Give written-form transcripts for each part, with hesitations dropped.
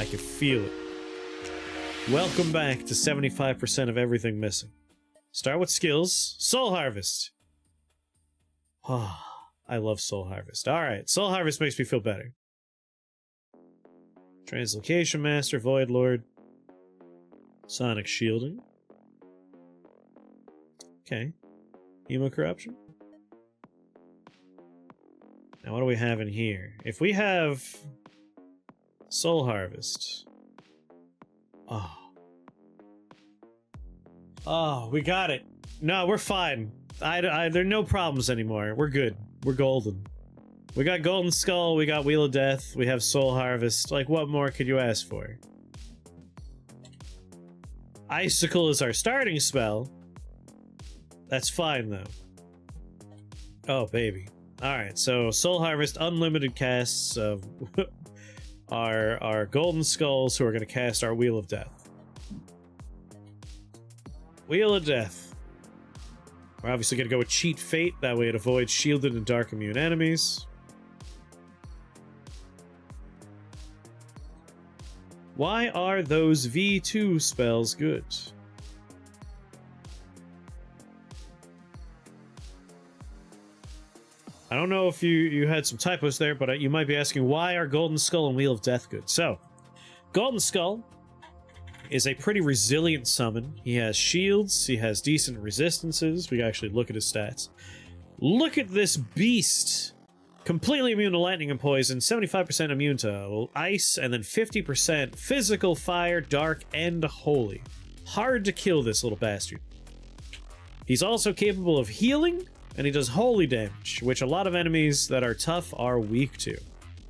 I can feel it. Welcome back to 75% of everything missing. Start with skills. Soul Harvest. I love Soul Harvest. Alright, Soul Harvest makes me feel better. Translocation Master, Void Lord. Sonic Shielding. Okay. Hemo Corruption. Now what do we have in here? If we have Soul Harvest. Oh, we got it. No, we're fine. There are no problems anymore. We're good. We're golden. We got Golden Skull, we got Wheel of Death, we have Soul Harvest. Like, what more could you ask for? Icicle is our starting spell. That's fine, though. Oh, baby. Alright, so Soul Harvest, unlimited casts of our Golden Skulls, who are going to cast our Wheel of Death. Wheel of Death. We're obviously going to go with Cheat Fate, that way it avoids shielded and dark immune enemies. Why are those V2 spells good? I don't know if you had some typos there, but you might be asking, why are Golden Skull and Wheel of Death good? So, Golden Skull is a pretty resilient summon. He has shields, he has decent resistances. We can actually look at his stats. Look at this beast! Completely immune to lightning and poison, 75% immune to ice, and then 50% physical, fire, dark, and holy. Hard to kill this little bastard. He's also capable of healing, and he does holy damage, which a lot of enemies that are tough are weak to.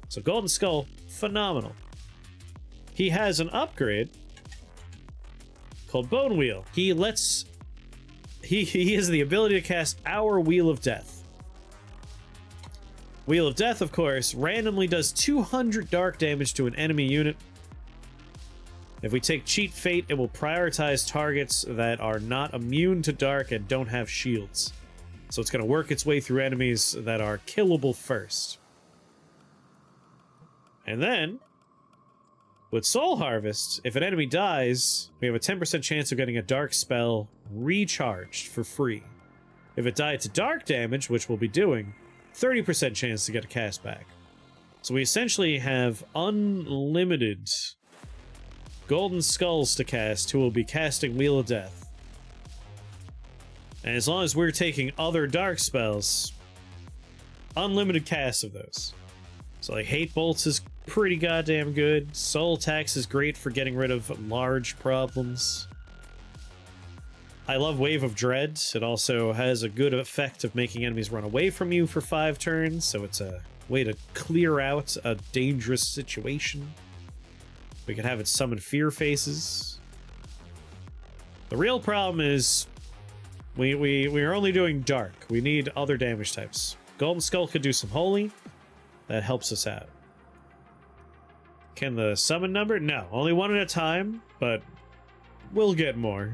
So Golden Skull, phenomenal. He has an upgrade called Bone Wheel. He has the ability to cast our Wheel of Death. Wheel of Death, of course, randomly does 200 dark damage to an enemy unit. If we take Cheat Fate, it will prioritize targets that are not immune to dark and don't have shields. So it's going to work its way through enemies that are killable first. And then, with Soul Harvest, if an enemy dies, we have a 10% chance of getting a dark spell recharged for free. If it died to dark damage, which we'll be doing, 30% chance to get a cast back. So we essentially have unlimited Golden Skulls to cast, who will be casting Wheel of Death. And as long as we're taking other dark spells, unlimited casts of those. So like Hate Bolts is pretty goddamn good. Soul Tax is great for getting rid of large problems. I love Wave of Dread. It also has a good effect of making enemies run away from you for 5 turns, so it's a way to clear out a dangerous situation. We can have it summon Fear Faces. The real problem is we're only doing dark. We need other damage types. Golden Skull could do some holy. That helps us out. Can the summon number? No, only one at a time, but we'll get more.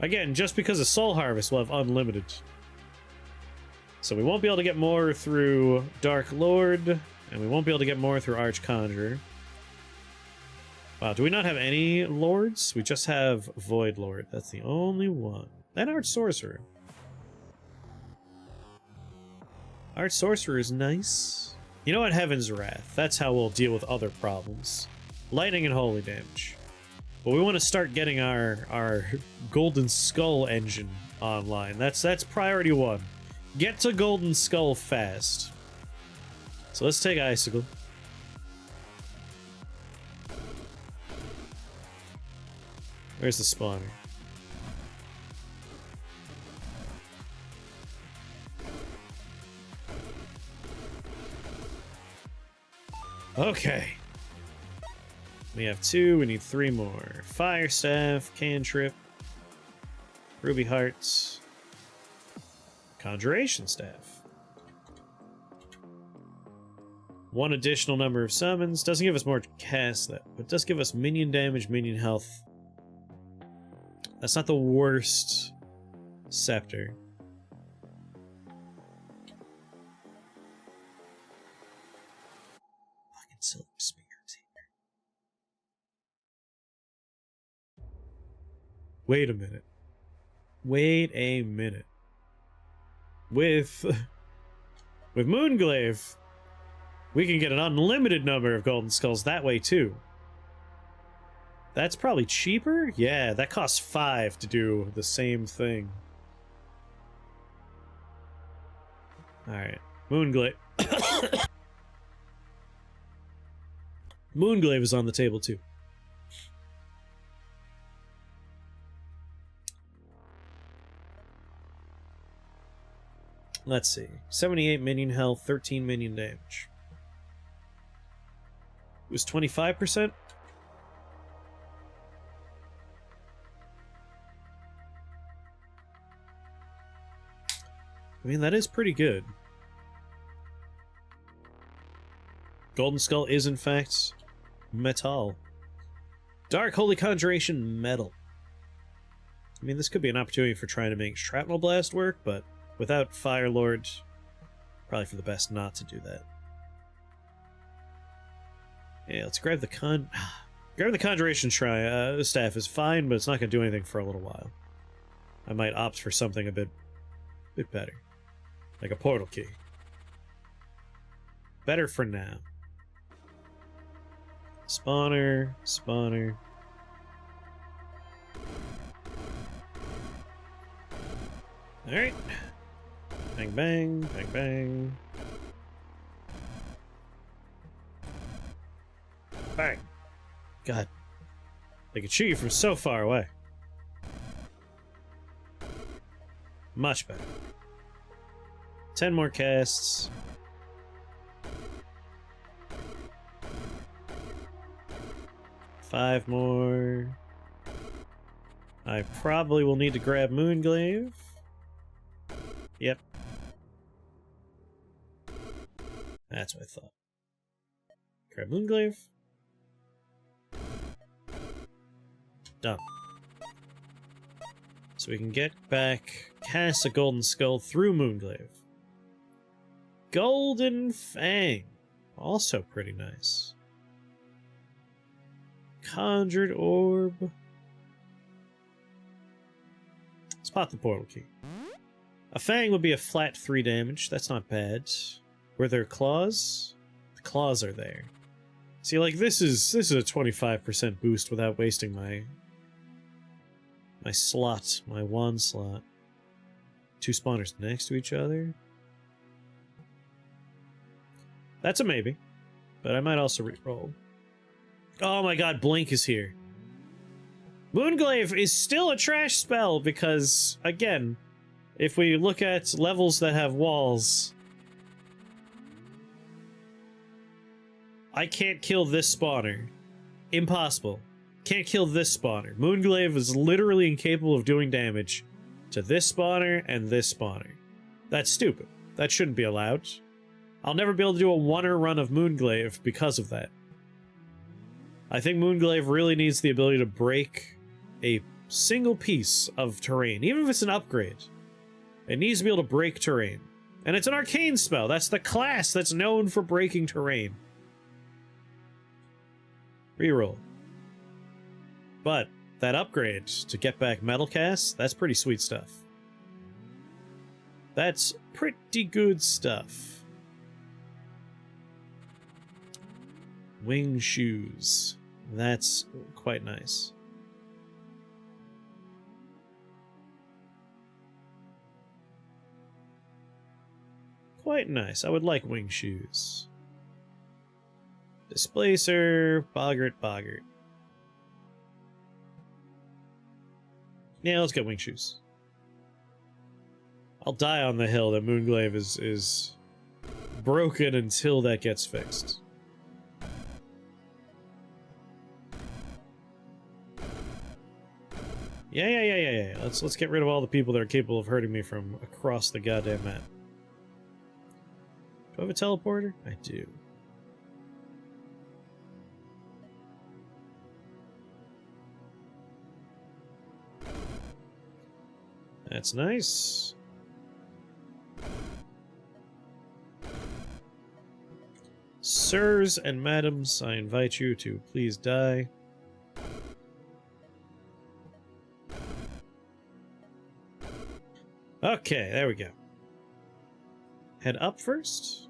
Again, just because of Soul Harvest, we'll have unlimited. So we won't be able to get more through Dark Lord, and we won't be able to get more through Archconjurer. Wow, do we not have any Lords? We just have Void Lord. That's the only one. And Arch Sorcerer. Arch Sorcerer is nice. You know what? Heaven's Wrath. That's how we'll deal with other problems. Lightning and holy damage. But we want to start getting our Golden Skull engine online. That's priority 1. Get to Golden Skull fast. So let's take Icicle. Where's the spawner? Okay. We have 2, we need 3 more. Fire Staff, Cantrip, Ruby Hearts, Conjuration Staff. 1 additional number of summons. Doesn't give us more to cast that, but does give us minion damage, minion health. That's not the worst scepter. Fucking Silver Spear. Wait a minute. Wait a minute. With Moonglaive, we can get an unlimited number of golden skulls that way too. That's probably cheaper? Yeah, that costs 5 to do the same thing. Alright. Moonglaive. Moonglaive is on the table too. Let's see. 78 minion health, 13 minion damage. It was 25%? I mean, that is pretty good. Golden Skull is, in fact, metal. Dark Holy Conjuration metal. I mean, this could be an opportunity for trying to make Shrapnel Blast work, but without Fire Lord, probably for the best not to do that. Yeah, let's grab the grab the Conjuration staff is fine, but it's not going to do anything for a little while. I might opt for something a bit better. Like a portal key. Better for now. Spawner, spawner. Alright. Bang, bang, bang, bang. Bang. God. They could shoot you from so far away. Much better. 10 more casts. Five more. I probably will need to grab Moonglaive. Yep. That's what I thought. Grab Moonglaive. Done. So we can get back, cast a Golden Skull through Moonglaive. Golden Fang. Also pretty nice. Conjured Orb. Let's pop the portal key. A Fang would be a flat 3 damage. That's not bad. Were there claws? The claws are there. See, like, this is a 25% boost without wasting my slot, my wand slot. 2 spawners next to each other. That's a maybe, but I might also re-roll. Oh my god, Blink is here. Moonglaive is still a trash spell because, again, if we look at levels that have walls, I can't kill this spawner. Impossible. Can't kill this spawner. Moonglaive is literally incapable of doing damage to this spawner and this spawner. That's stupid. That shouldn't be allowed. I'll never be able to do a one-er run of Moonglaive because of that. I think Moonglaive really needs the ability to break a single piece of terrain, even if it's an upgrade. It needs to be able to break terrain. And it's an arcane spell. That's the class that's known for breaking terrain. Reroll. But that upgrade to get back Metal Cast, that's pretty sweet stuff. That's pretty good stuff. Wing shoes. That's quite nice. Quite nice. I would like wing shoes. Displacer, boggart, boggart. Yeah, let's get wing shoes. I'll die on the hill that Moonglaive is broken until that gets fixed. Yeah. Let's get rid of all the people that are capable of hurting me from across the goddamn map. Do I have a teleporter? I do. That's nice. Sirs and madams, I invite you to please die. Okay, there we go. Head up first?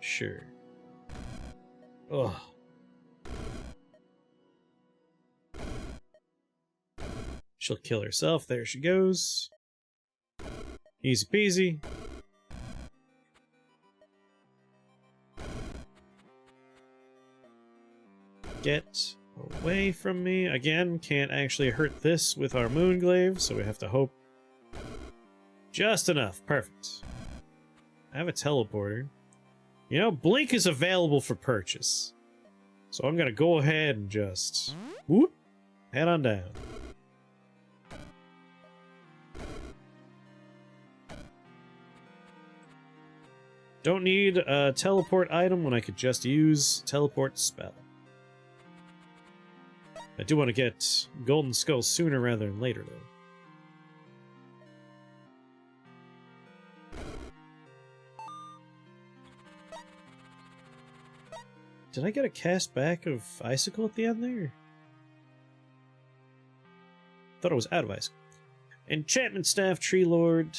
Sure. Ugh. She'll kill herself. There she goes. Easy peasy. Get away from me. Again, can't actually hurt this with our Moonglaive, so we have to hope. Just enough. Perfect. I have a teleporter. You know, Blink is available for purchase. So I'm gonna go ahead and just... whoop! Head on down. Don't need a teleport item when I could just use teleport spell. I do want to get Golden Skull sooner rather than later, though. Did I get a cast back of Icicle at the end there? Thought it was out of Icicle. Enchantment Staff, Tree Lord.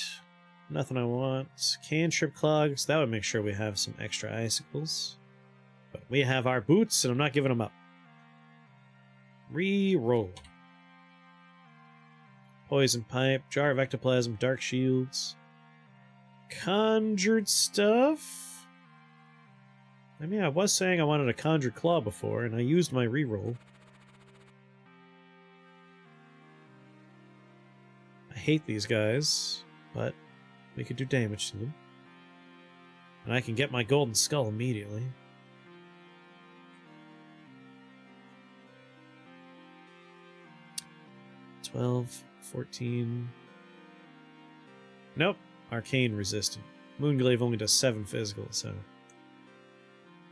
Nothing I want. Cantrip Clogs. That would make sure we have some extra Icicles. But we have our boots, and I'm not giving them up. Re-roll. Poison Pipe, Jar of Ectoplasm, Dark Shields. Conjured stuff? I mean, I was saying I wanted a Conjured Claw before, and I used my re-roll. I hate these guys, but we could do damage to them. And I can get my Golden Skull immediately. $12, $14... Nope. Arcane resistant. Moonglaive only does 7 physical, so...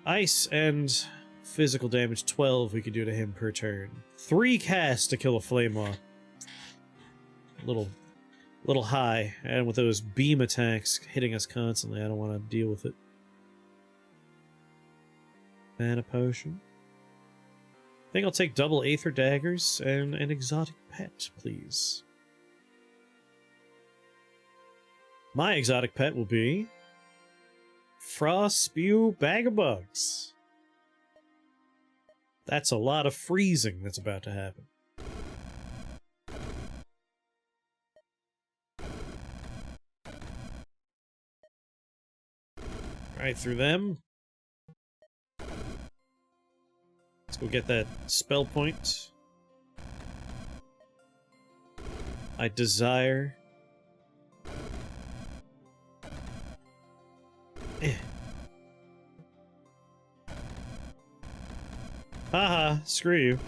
Ice and physical damage 12 we could do to him per turn. 3 casts to kill a Flame Maw. Little high, and with those beam attacks hitting us constantly, I don't want to deal with it. Mana Potion. I think I'll take double Aether Daggers and an exotic pet, please. My exotic pet will be... Frost Spew Bag-o-Bugs. That's a lot of freezing that's about to happen. Right through them. Let's go get that spell point. I desire... Haha, screw you.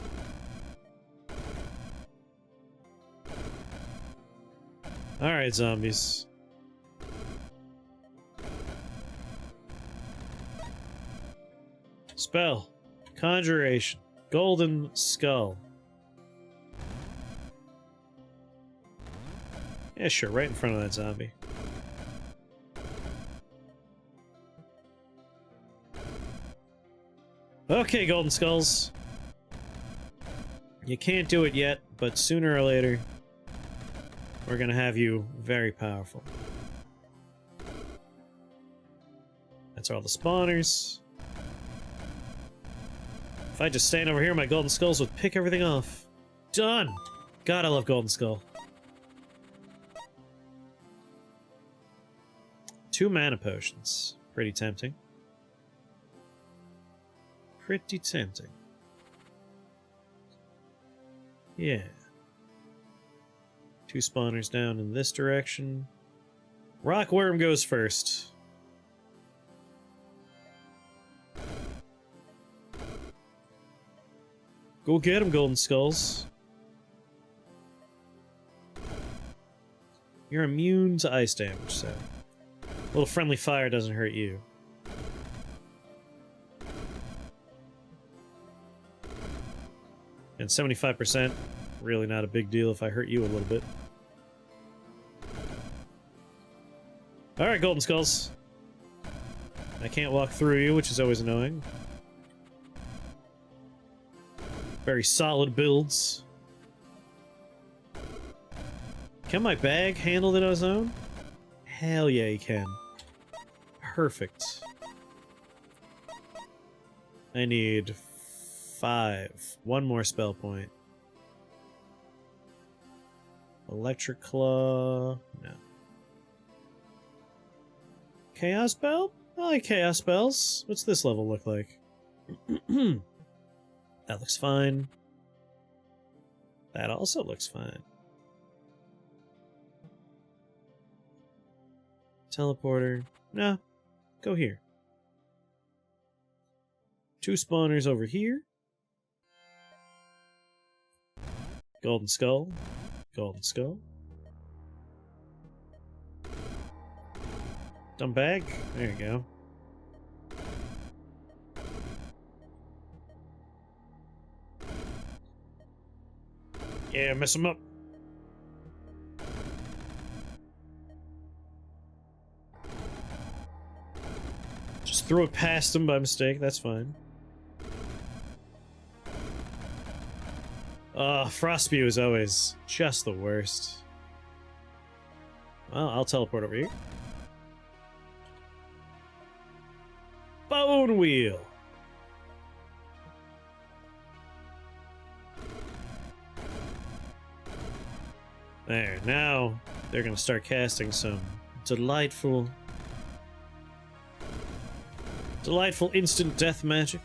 Alright, zombies. Spell. Conjuration. Golden Skull. Yeah, sure, right in front of that zombie. Okay, Golden Skulls. You can't do it yet, but sooner or later, we're gonna have you very powerful. That's all the spawners. If I just stand over here, my Golden Skulls would pick everything off. Done! God, I love Golden Skull. 2 mana potions. Pretty tempting. Pretty tempting. Yeah. 2 spawners down in this direction. Rockworm goes first. Go get him, Golden Skulls. You're immune to ice damage, so... a little friendly fire doesn't hurt you. And 75%, really not a big deal if I hurt you a little bit. Alright, Golden Skulls. I can't walk through you, which is always annoying. Very solid builds. Can my bag handle it on its own? Hell yeah, you can. Perfect. I need 5. One more spell point. Electric Claw. No. Chaos Belt? I like Chaos Spells. What's this level look like? That looks fine. That also looks fine. Teleporter. No. Go here. 2 spawners over here. Golden Skull. Golden Skull. Dump bag. There you go. Yeah, mess him up. Just throw it past him by mistake, that's fine. Frost Spew is always just the worst. Well, I'll teleport over here. Bone Wheel! There, now they're gonna start casting some delightful instant death magic.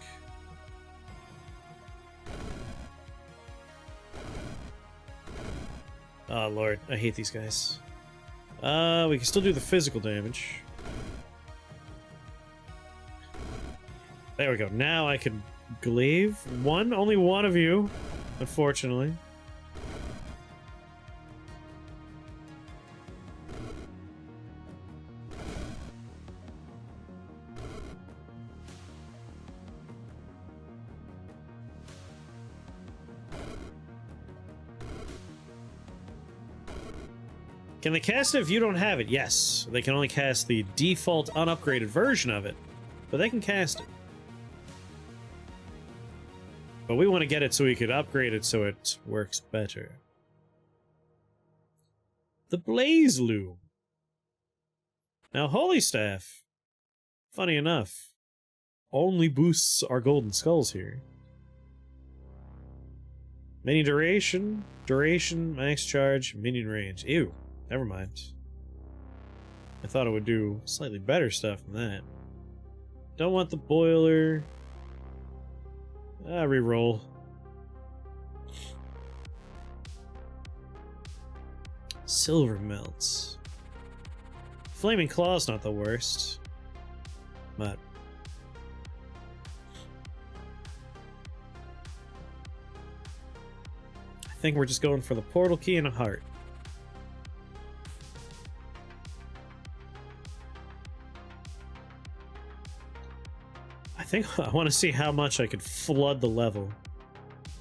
Oh lord, I hate these guys. We can still do the physical damage. There we go. Now I can glaive only one of you, unfortunately. Can they cast it if you don't have it? Yes. They can only cast the default unupgraded version of it, but they can cast it. But we want to get it so we could upgrade it so it works better. The Blaze Loom. Now, Holy Staff, funny enough, only boosts our golden skulls here. Mini duration, max charge, minion range. Ew, never mind. I thought it would do slightly better stuff than that. Don't want the boiler. Reroll. Silver melts. Flaming Claw's not the worst. But I think we're just going for the portal key and a heart. I think I want to see how much I could flood the level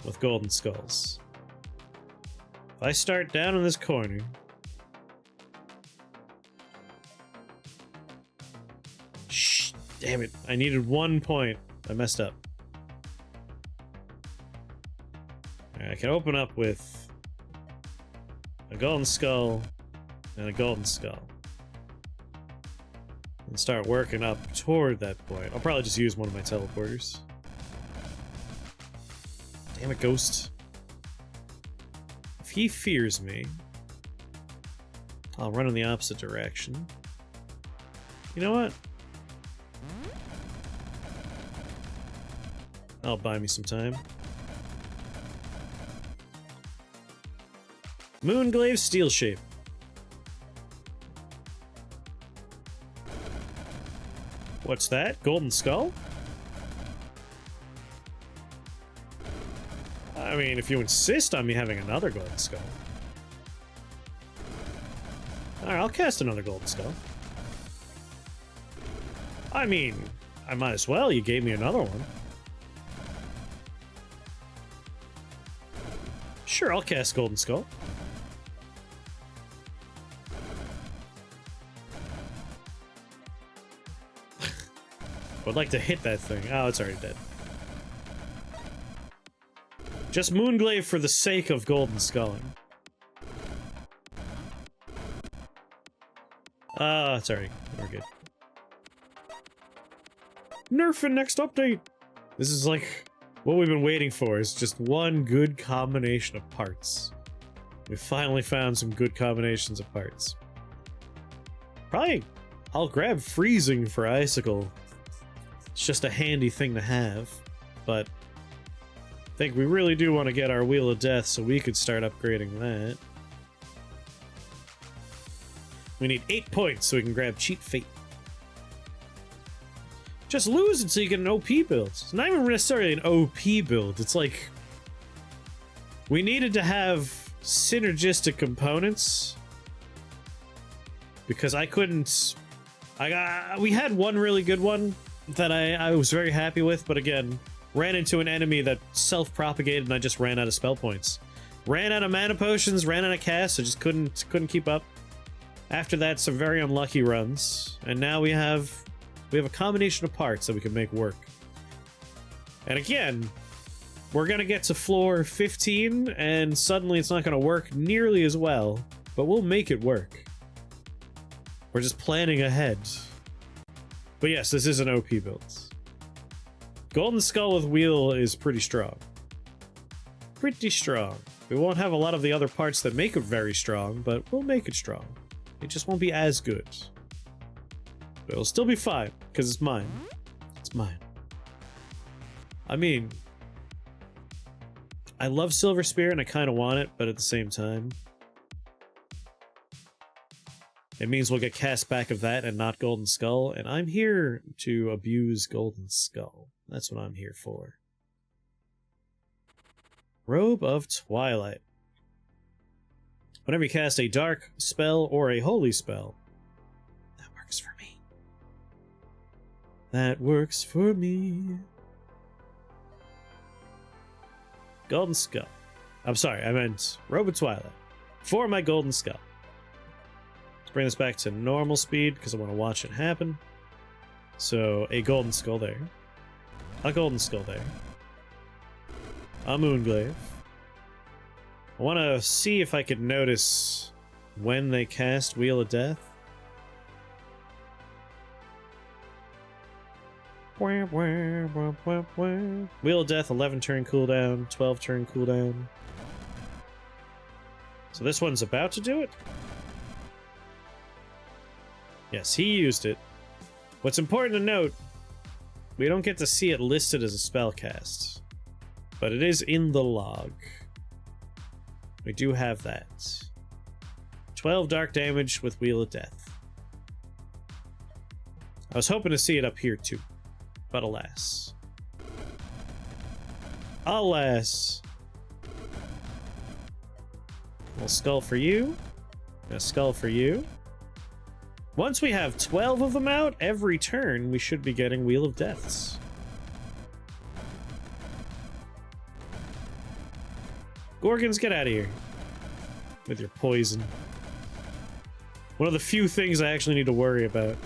with golden skulls. If I start down in this corner, shh, damn it, I needed 1 point. I messed up. Right, I can open up with a golden skull and a golden skull. And start working up toward that point. I'll probably just use one of my teleporters. Damn it, Ghost. If he fears me, I'll run in the opposite direction. You know what? I'll buy me some time. Moonglaive Steel Shape. What's that? Golden Skull? I mean, if you insist on me having another Golden Skull. Alright, I'll cast another Golden Skull. I mean, I might as well. You gave me another one. Sure, I'll cast Golden Skull. Would like to hit that thing. Oh, it's already dead. Just Moonglaive for the sake of golden sculling. Sorry. We're good. Nerfing next update! This is like what we've been waiting for, is just one good combination of parts. We finally found some good combinations of parts. Probably I'll grab freezing for icicle. It's just a handy thing to have, but I think we really do want to get our Wheel of Death so we could start upgrading that. We need 8 points so we can grab Cheat Fate. Just lose it so you get an OP build. It's not even necessarily an OP build. It's like we needed to have synergistic components because I couldn't. We had one really good one that I was very happy with, but again, ran into an enemy that self-propagated and I just ran out of spell points. Ran out of mana potions, ran out of cast, so just couldn't keep up. After that, some very unlucky runs, and now we have a combination of parts that we can make work. And again, we're gonna get to floor 15, and suddenly it's not gonna work nearly as well, but we'll make it work. We're just planning ahead. But yes, this is an OP build. Golden Skull with Wheel is pretty strong. Pretty strong. We won't have a lot of the other parts that make it very strong, but we'll make it strong. It just won't be as good. But it'll still be fine, because it's mine. It's mine. I mean, I love Silver Spear and I kind of want it, but at the same time, it means we'll get cast back of that and not Golden Skull, and I'm here to abuse Golden Skull. That's what I'm here for. Robe of Twilight. Whenever you cast a dark spell or a holy spell, that works for me. That works for me. Golden Skull. I'm sorry, I meant Robe of Twilight. For my Golden Skull. Let's bring this back to normal speed because I want to watch it happen. So, a Golden Skull there. A Golden Skull there. A Moonglaive. I want to see if I could notice when they cast Wheel of Death. Wheel of Death, 11 turn cooldown, 12 turn cooldown. So this one's about to do it? Yes, he used it. What's important to note, we don't get to see it listed as a spell cast, but it is in the log. We do have that. 12 dark damage with Wheel of Death. I was hoping to see it up here too, but alas. Alas. We'll skull for you. A skull for you. Once we have 12 of them out, every turn we should be getting Wheel of Deaths. Gorgons, get out of here. With your poison. One of the few things I actually need to worry about.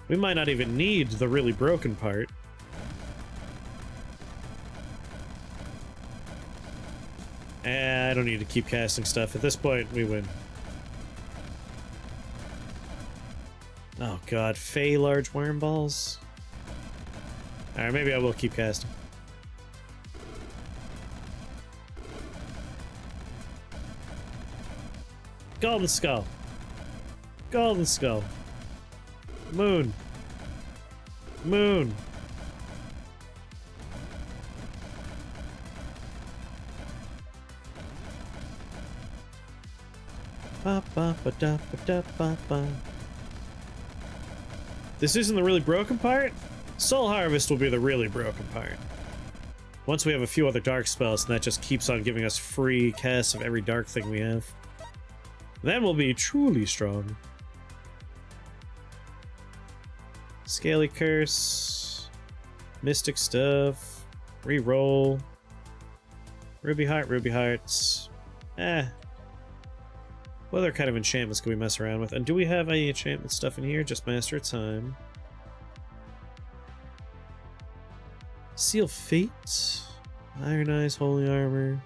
We might not even need the really broken part. I don't need to keep casting stuff. At this point, we win. Oh god, Fey large worm balls. Alright, maybe I will keep casting. Golden Skull. Golden Skull. Moon. Moon. Ba ba ba da ba da ba ba. This isn't the really broken part. Soul Harvest will be the really broken part. Once we have a few other dark spells, and that just keeps on giving us free casts of every dark thing we have. Then we'll be truly strong. Scaly Curse. Mystic stuff. Reroll. Ruby Heart, Ruby Hearts. What other kind of enchantments can we mess around with? And do we have any enchantment stuff in here? Just Master of Time. Seal Fate. Iron Eyes, Holy Armor.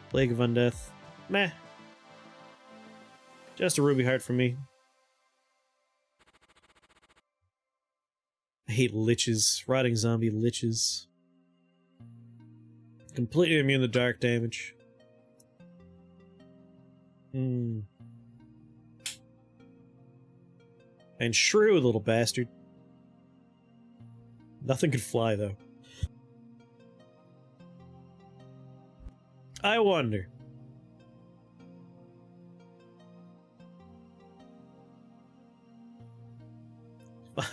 Plague of Undeath. Meh. Just a Ruby Heart for me. I hate liches. Rotting zombie liches. Completely immune to dark damage. And shrew, little bastard. Nothing could fly, though. I wonder.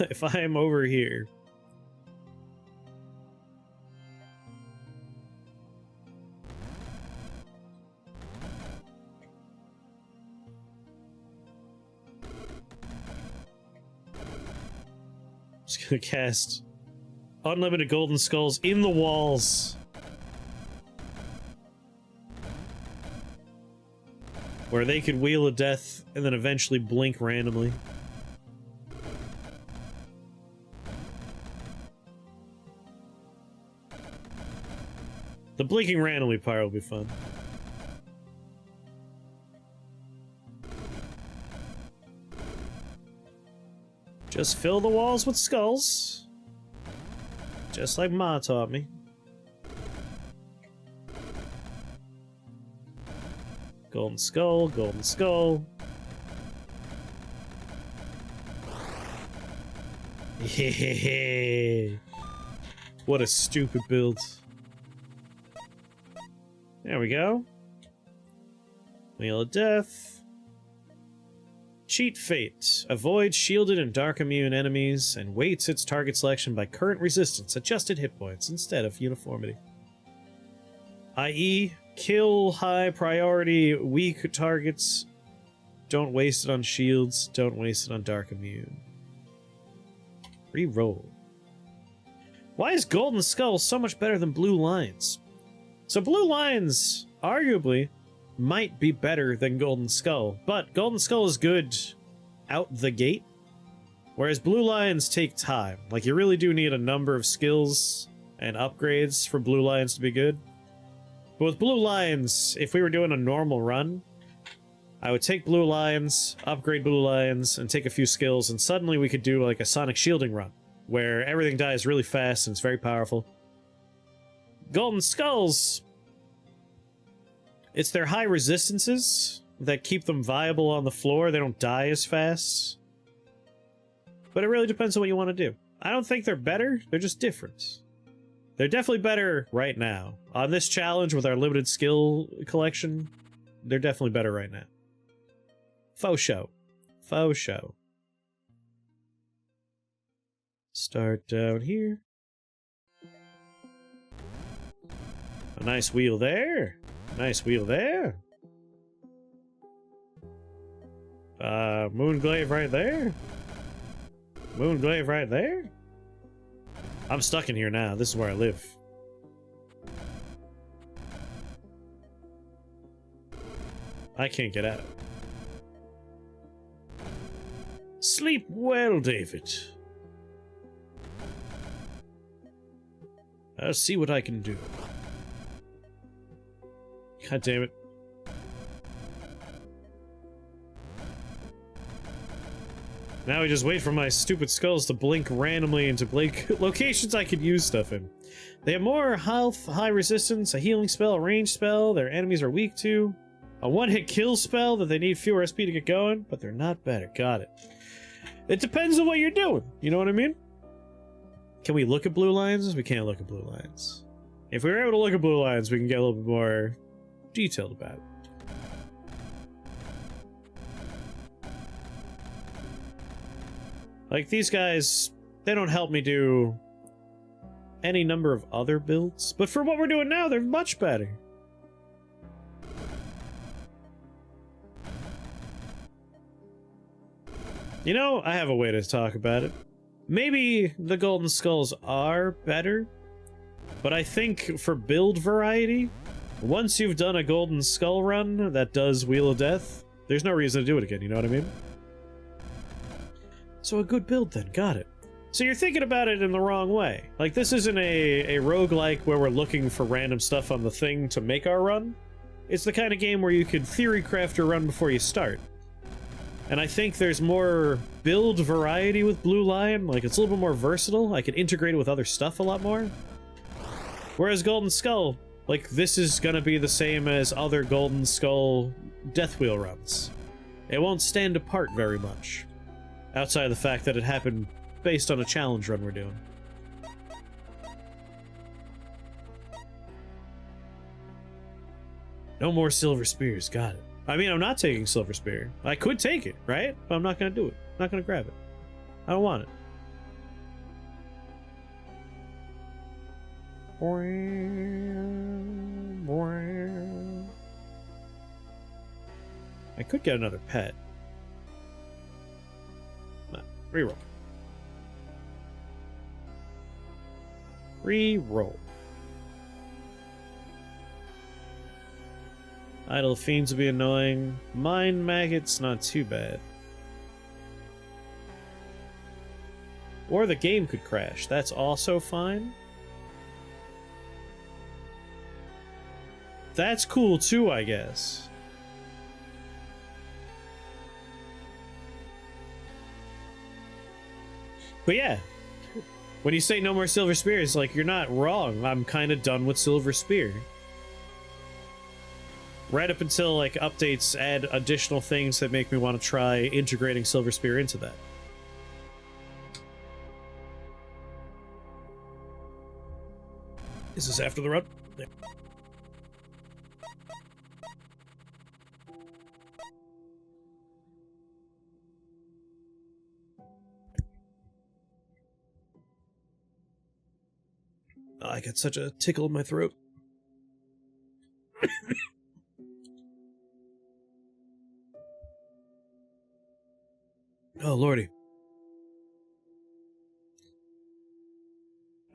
If I am over here. Just gonna cast unlimited golden skulls in the walls. Where they could wheel of death and then eventually blink randomly. The blinking randomly part will be fun. Just fill the walls with skulls. Just like Ma taught me. Golden skull, golden skull. What a stupid build. There we go. Wheel of Death. Cheat Fate. Avoid shielded and dark immune enemies and weights its target selection by current resistance, adjusted hit points instead of uniformity. I.e., kill high priority weak targets. Don't waste it on shields. Don't waste it on dark immune. Reroll. Why is Golden Skull so much better than Blue Lions? So Blue Lions, arguably, might be better than Golden Skull, but Golden Skull is good out the gate, whereas Blue Lions take time. Like, you really do need a number of skills and upgrades for Blue Lions to be good. But with Blue Lions, if we were doing a normal run, I would take Blue Lions, upgrade Blue Lions, and take a few skills, and suddenly we could do like a Sonic Shielding run, where everything dies really fast and it's very powerful. Golden Skulls, it's their high resistances that keep them viable on the floor. They don't die as fast. But it really depends on what you want to do. I don't think they're better, they're just different. They're definitely better right now. On this challenge with our limited skill collection, they're definitely better right now. Faux show. Faux show. Start down here. A nice wheel there. Nice wheel there. Moonglaive right there. Moonglaive right there. I'm stuck in here now. This is where I live. I can't get out. Sleep well, David. I'll see what I can do. God damn it. Now we just wait for my stupid skulls to blink randomly into locations I could use stuff in. They have more health, high resistance, a healing spell, a range spell their enemies are weak to, a one-hit kill spell that they need fewer SP to get going, but they're not better. Got it. It depends on what you're doing. You know what I mean? Can we look at Blue Lions? We can't look at Blue Lions. If we were able to look at Blue Lions, we can get a little bit more detailed about it. Like, these guys, they don't help me do any number of other builds, but for what we're doing now, they're much better. You know, I have a way to talk about it. Maybe the Golden Skulls are better, but I think for build variety, once you've done a Golden Skull run that does Wheel of Death, there's no reason to do it again, you know what I mean? So a good build then, got it. So you're thinking about it in the wrong way. Like, this isn't a roguelike where we're looking for random stuff on the thing to make our run. It's the kind of game where you could theory craft your run before you start. And I think there's more build variety with Blue Lion. Like, it's a little bit more versatile. I can integrate it with other stuff a lot more. Whereas Golden Skull, like, this is gonna be the same as other Golden Skull Deathwheel runs. It won't stand apart very much. Outside of the fact that it happened based on a challenge run we're doing. No more Silver Spears, got it. I mean, I'm not taking Silver Spear. I could take it, right? But I'm not gonna do it. I'm not gonna grab it. I don't want it. I could get another pet. No, reroll. Reroll. Idle Fiends will be annoying. Mind Maggots, not too bad. Or the game could crash. That's also fine. That's cool too, I guess. But yeah, when you say no more Silver Spears, like, you're not wrong. I'm kind of done with Silver Spear. Right up until, like, updates add additional things that make me want to try integrating Silver Spear into that. Is this after the run? Yeah. Oh, I got such a tickle in my throat. Oh, lordy.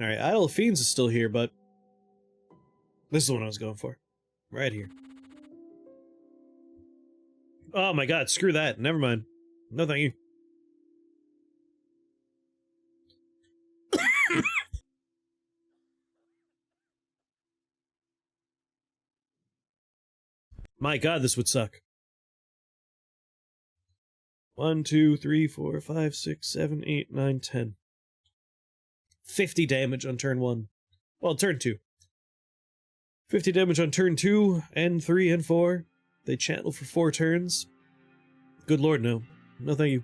Alright, Idle Fiends is still here, but this is the one I was going for. Right here. Oh my god, screw that. Never mind. No thank you. My god, this would suck. 1, 2, 3, 4, 5, 6, 7, 8, 9, 10. 50 damage on turn 1. Well, turn 2. 50 damage on turn 2, and 3, and 4. They channel for 4 turns. Good lord, no. No thank you.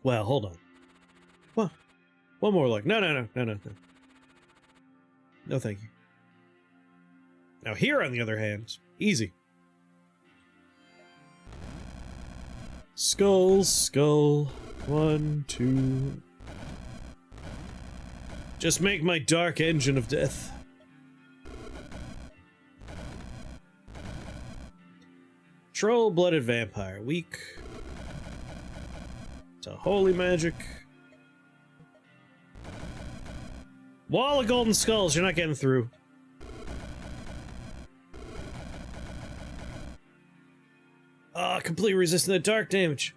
Well, hold on. What? One more luck. No. No thank you. Now here, on the other hand, easy. Skull. 1, 2. Just make my dark engine of death. Troll-blooded vampire. Weak. To holy magic. Wall of golden skulls. You're not getting through. Completely resistant to dark damage.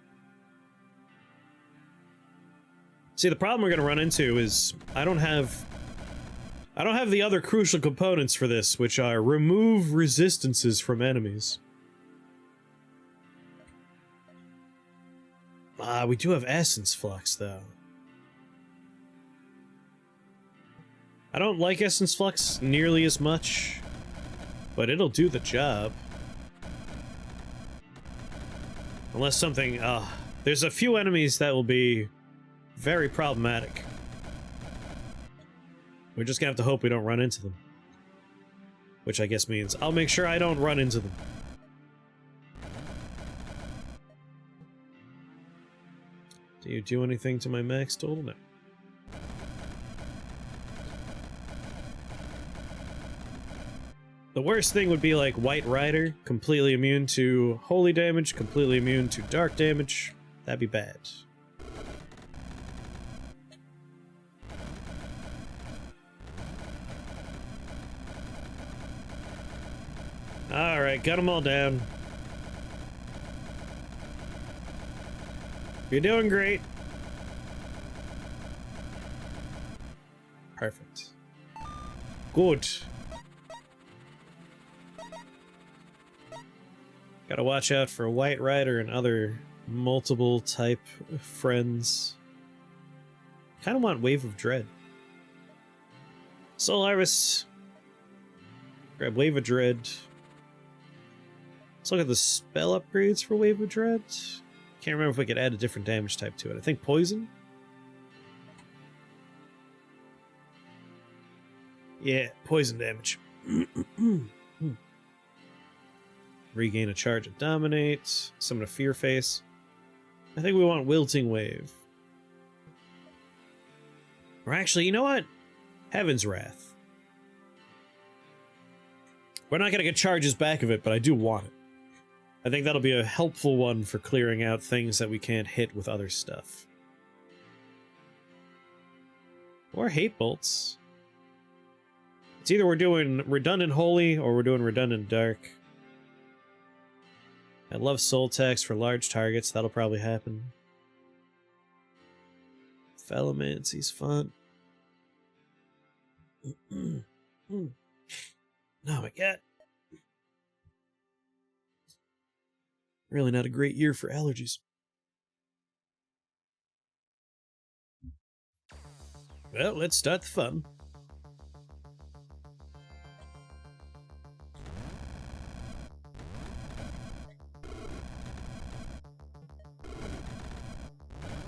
See, the problem we're gonna run into is I don't have the other crucial components for this, which are remove resistances from enemies. We do have Essence Flux, though. I don't like Essence Flux nearly as much, but it'll do the job. Unless something, there's a few enemies that will be very problematic. We're just gonna have to hope we don't run into them. Which I guess means I'll make sure I don't run into them. Do you do anything to my max total? No. The worst thing would be like White Rider, completely immune to holy damage, completely immune to dark damage. That'd be bad. Alright, got them all down. You're doing great. Perfect. Good. Gotta watch out for White Rider and other multiple type friends. Kind of want Wave of Dread. Soul Harvest. Grab Wave of Dread. Let's look at the spell upgrades for Wave of Dread. Can't remember if we could add a different damage type to it. I think Poison. Yeah, poison damage. Regain a charge of Dominate. Summon a Fear Face. I think we want Wilting Wave. Or actually, you know what? Heaven's Wrath. We're not going to get charges back of it, but I do want it. I think that'll be a helpful one for clearing out things that we can't hit with other stuff. Or Hate Bolts. It's either we're doing Redundant Holy or we're doing Redundant Dark. I love Soul Tax for large targets. That'll probably happen. Fellomancy's fun. Oh my god. Really not a great year for allergies. Well, let's start the fun.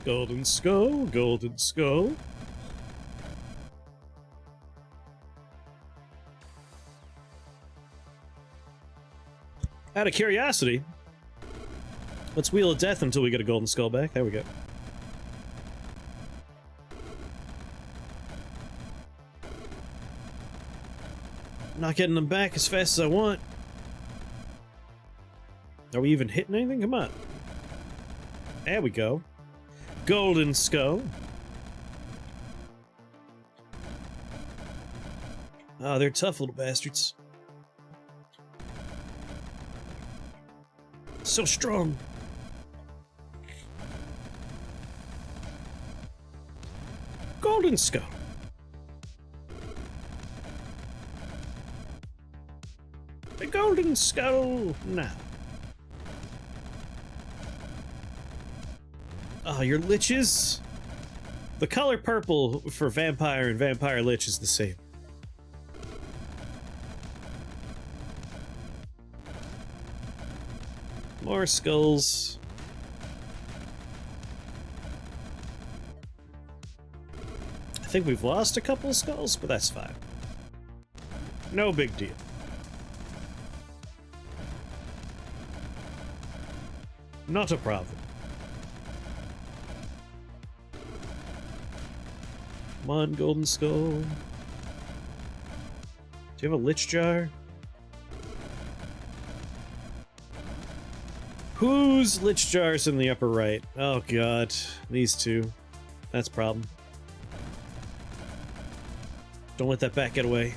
Golden Skull, Golden Skull. Out of curiosity, let's Wheel of Death until we get a Golden Skull back. There we go. Not getting them back as fast as I want. Are we even hitting anything? Come on. There we go. Golden Skull. Oh, they're tough little bastards. So strong. Golden Skull. The Golden Skull now. Oh, your liches? The color purple for Vampire and Vampire Lich is the same. More skulls. I think we've lost a couple of skulls, but that's fine. No big deal. Not a problem. Come on, Golden Skull. Do you have a Lich Jar? Whose Lich Jar's in the upper right? Oh god, these two. That's a problem. Don't let that bat get away.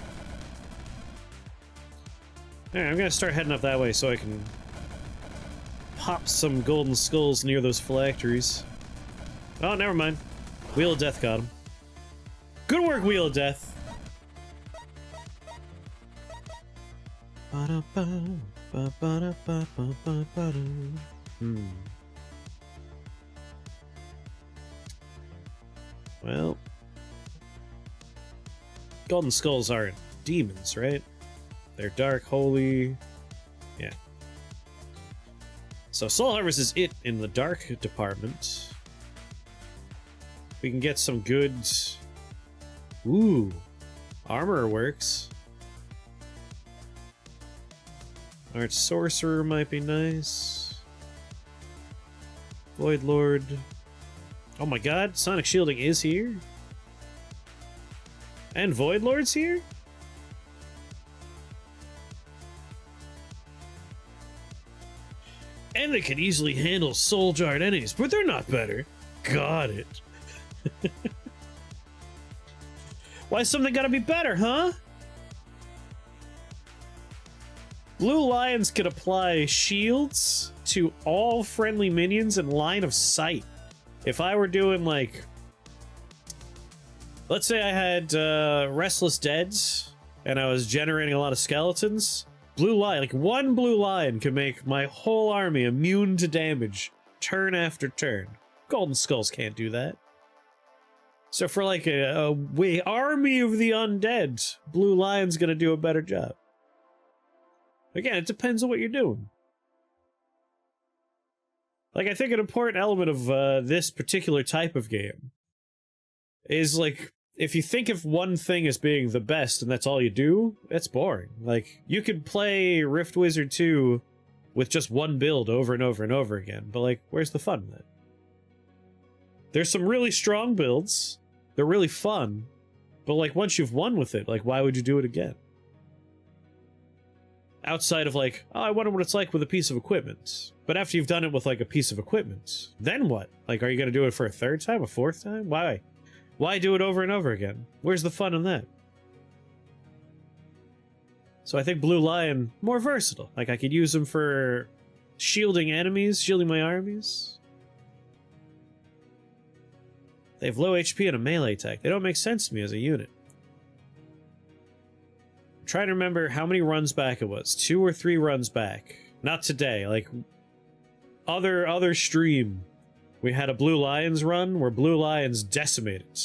Alright, I'm gonna start heading up that way so I can pop some Golden Skulls near those phylacteries. Oh, never mind. Wheel of Death got him. Good work, Wheel of Death. Well, Golden Skulls aren't demons, right? They're dark, holy. Yeah. So Soul Harvest is it in the dark department. We can get some good... Ooh. Armor works. Arch Sorcerer might be nice. Void Lord. Oh my god, Sonic Shielding is here? And Void Lord's here? And they can easily handle Soul Jarred enemies, but they're not better. Got it. Why is something gotta be better, huh? Blue Lions can apply shields to all friendly minions in line of sight. If I were doing, like... Let's say I had Restless Deads, and I was generating a lot of skeletons. Blue Lion, like one Blue Lion could make my whole army immune to damage, turn after turn. Golden Skulls can't do that. So for like a army of the undead, Blue Lion's gonna do a better job. Again, it depends on what you're doing. Like, I think an important element of this particular type of game is, like, if you think of one thing as being the best and that's all you do, that's boring. Like, you could play Rift Wizard 2 with just one build over and over and over again, but, like, where's the fun in it? There's some really strong builds, they're really fun, but, like, once you've won with it, like, why would you do it again? Outside of, like, oh, I wonder what it's like with a piece of equipment. But after you've done it with, like, a piece of equipment, then what? Like, are you gonna do it for a third time, a fourth time? Why? Why do it over and over again? Where's the fun in that? So I think Blue Lion, more versatile. Like, I could use them for shielding enemies, shielding my armies. They have low HP and a melee attack. They don't make sense to me as a unit. I'm trying to remember how many runs back it was. 2 or 3 runs back. Not today, like other stream. We had a Blue Lions run where Blue Lions decimated.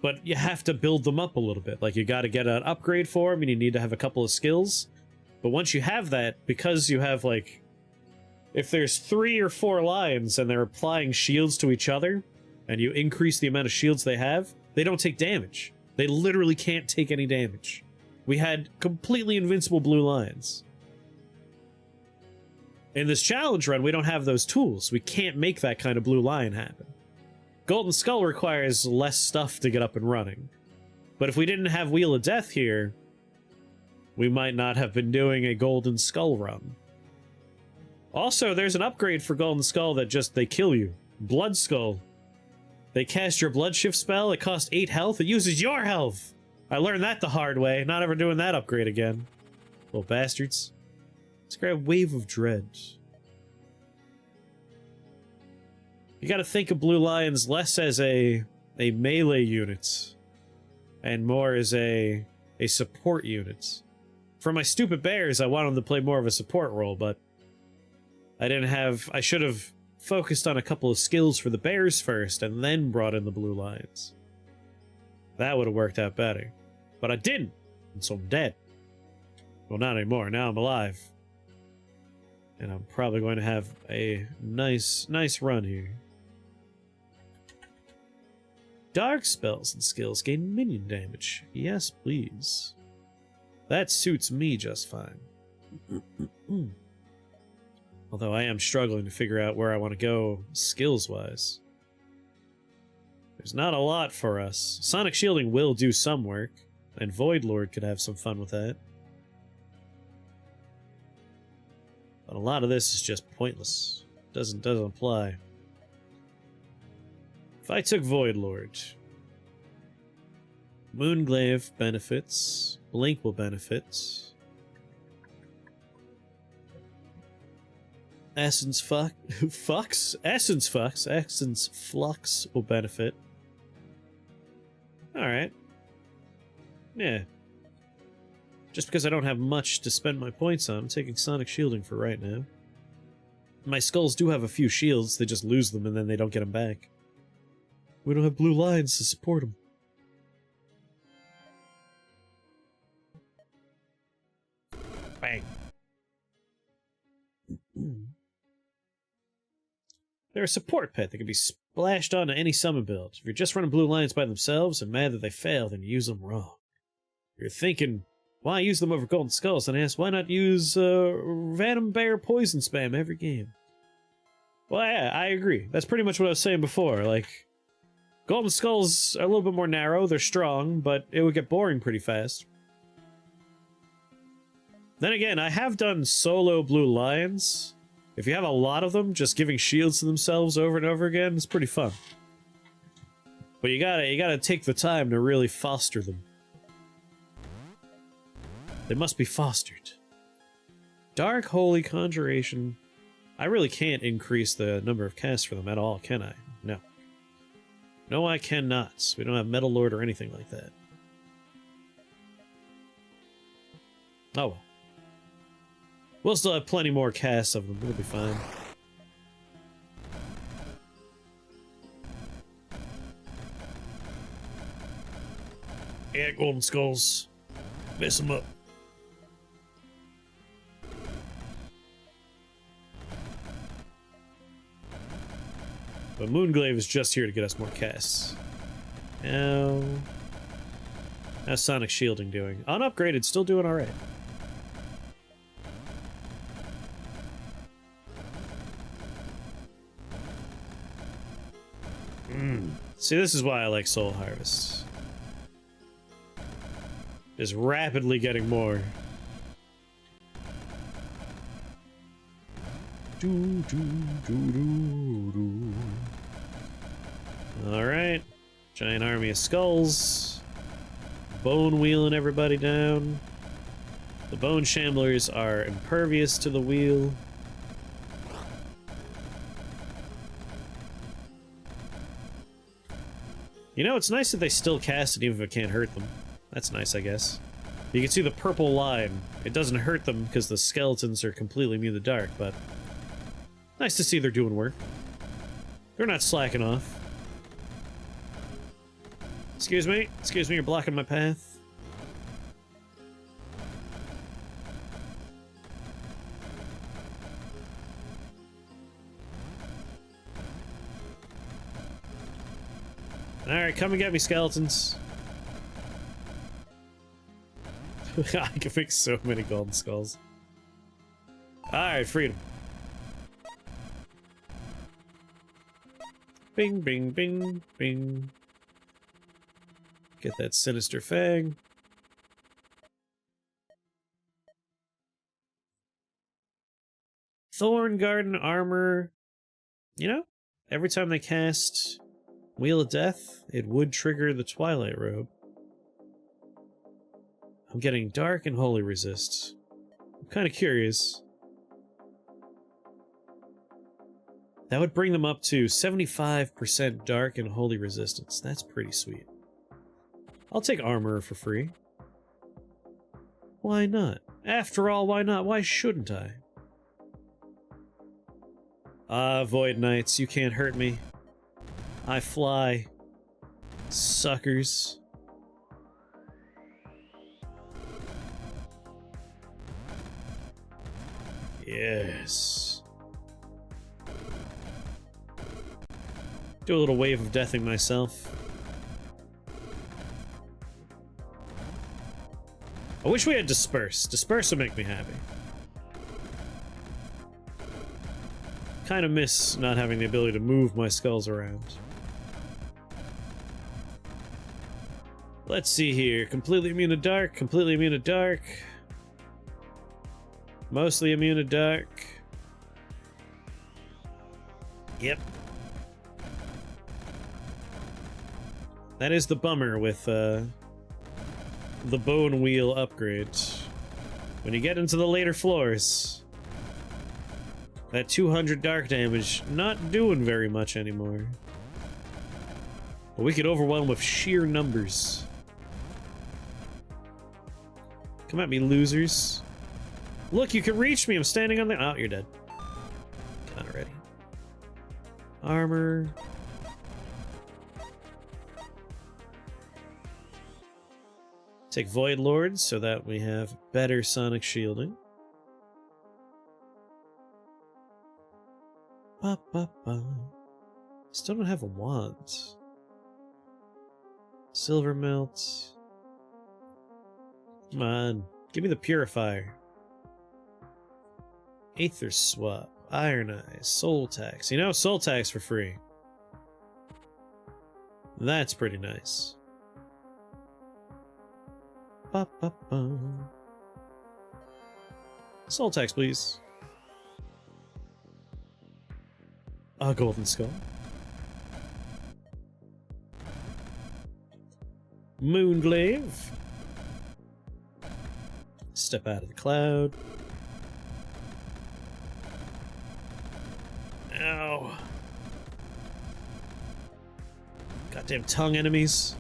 But you have to build them up a little bit. Like, you gotta get an upgrade for them and you need to have a couple of skills. But once you have that, because you have, like, if there's 3 or 4 lions and they're applying shields to each other, and you increase the amount of shields they have, they don't take damage. They literally can't take any damage. We had completely invincible Blue Lions. In this challenge run, we don't have those tools. We can't make that kind of Blue Lion happen. Golden Skull requires less stuff to get up and running. But if we didn't have Wheel of Death here, we might not have been doing a Golden Skull run. Also, there's an upgrade for Golden Skull that just, they kill you. Blood Skull. They cast your Blood Shift spell, it costs 8 health, it uses your health! I learned that the hard way, not ever doing that upgrade again. Little bastards. Let's grab Wave of Dread. You gotta think of Blue Lions less as a melee unit, and more as a support unit. For my stupid bears, I wanted them to play more of a support role, but I should have focused on a couple of skills for the bears first, and then brought in the Blue Lions. That would have worked out better. But I didn't, and so I'm dead. Well, not anymore, now I'm alive. And I'm probably going to have a nice run here. Dark spells and skills gain minion damage. Yes, please. That suits me just fine. Although I am struggling to figure out where I want to go skills-wise. There's not a lot for us. Sonic Shielding will do some work, and Void Lord could have some fun with that. But a lot of this is just pointless. Doesn't apply. If I took Void Lord, Moonglaive benefits, Blink will benefit. Essence Flux will benefit. Alright. Yeah. Just because I don't have much to spend my points on, I'm taking Sonic Shielding for right now. My skulls do have a few shields, they just lose them and then they don't get them back. We don't have Blue Lions to support them. Bang. They're a support pet that can be splashed onto any summon build. If you're just running Blue Lions by themselves and mad that they fail, then you use them wrong. If you're thinking, why use them over Golden Skulls? And ask, why not use Venom Bear Poison Spam every game? Well, yeah, I agree. That's pretty much what I was saying before. Like, Golden Skulls are a little bit more narrow, they're strong, but it would get boring pretty fast. Then again, I have done solo Blue Lions. If you have a lot of them, just giving shields to themselves over and over again is pretty fun. But you gotta take the time to really foster them. They must be fostered. Dark Holy Conjuration. I really can't increase the number of casts for them at all, can I? No. No, I cannot. We don't have Metal Lord or anything like that. Oh well. We'll still have plenty more casts of them. We'll be fine. Yeah, golden skulls. Mess them up. But Moonglaive is just here to get us more casts. Now... how's Sonic Shielding doing? Unupgraded, still doing alright. See, this is why I like Soul Harvest. Is rapidly getting more. Alright. Giant army of skulls. Bone wheeling everybody down. The bone shamblers are impervious to the wheel. You know, it's nice that they still cast it even if it can't hurt them. That's nice, I guess. You can see the purple line. It doesn't hurt them because the skeletons are completely immune to dark, but... nice to see they're doing work. They're not slacking off. Excuse me, you're blocking my path. Alright, come and get me, skeletons. I can make so many golden skulls. Alright, freedom. Bing, bing, bing, bing. Get that sinister fang. Thorn Garden armor. You know, every time they cast Wheel of Death, it would trigger the Twilight Robe. I'm getting Dark and Holy Resist. I'm kind of curious. That would bring them up to 75% Dark and Holy Resistance. That's pretty sweet. I'll take Armor for free. Why not? After all, why not? Why shouldn't I? Ah, Void Knights, you can't hurt me. I fly. Suckers. Yes. Do a little wave of deathing myself. I wish we had Disperse. Disperse would make me happy. Kind of miss not having the ability to move my skulls around. Let's see here. Completely immune to dark, completely immune to dark. Mostly immune to dark. Yep. That is the bummer with the bone wheel upgrade. When you get into the later floors, that 200 dark damage not doing very much anymore. But we could overwhelm with sheer numbers. Come at me, losers. Look, you can reach me. I'm standing on the... oh, you're dead. Kind of ready. Armor. Take Void Lords so that we have better sonic shielding. Ba, ba, ba. Still don't have a wand. Silver Melt. Come on. Give me the Purifier. Aether Swap. Iron Eyes. Soul Tax. You know, Soul Tax for free. That's pretty nice. Ba, ba, ba. Soul Tax, please. A golden skull. Moonglaive. Step out of the cloud. Ow. Goddamn tongue enemies.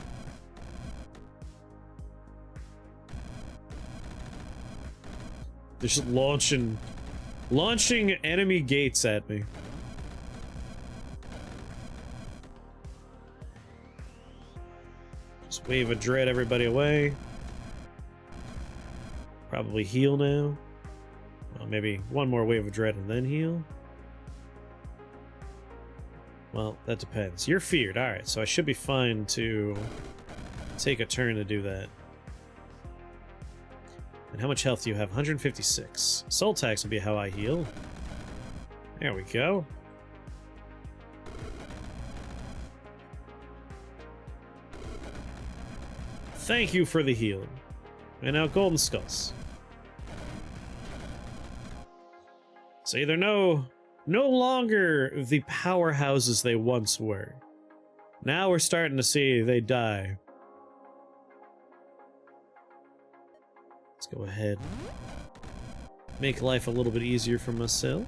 They're just launching enemy gates at me. Just wave a dread everybody away. Probably heal now. Well, maybe one more wave of dread and then heal. Well, that depends. You're feared. Alright, so I should be fine to take a turn to do that. And how much health do you have? 156. Soul tax will be how I heal. There we go. Thank you for the healing. And now golden skulls. So they're no longer the powerhouses they once were. Now we're starting to see they die. Let's go ahead. Make life a little bit easier for myself.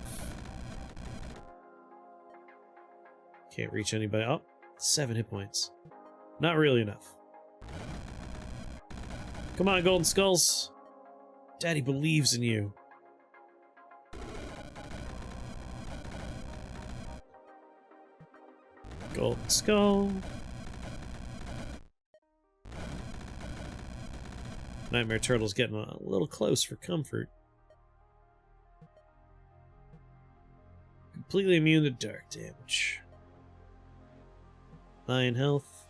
Can't reach anybody. Oh, 7 hit points. Not really enough. Come on, golden skulls. Daddy believes in you. Golden skull. Nightmare Turtle's getting a little close for comfort. Completely immune to dark damage. 9 health.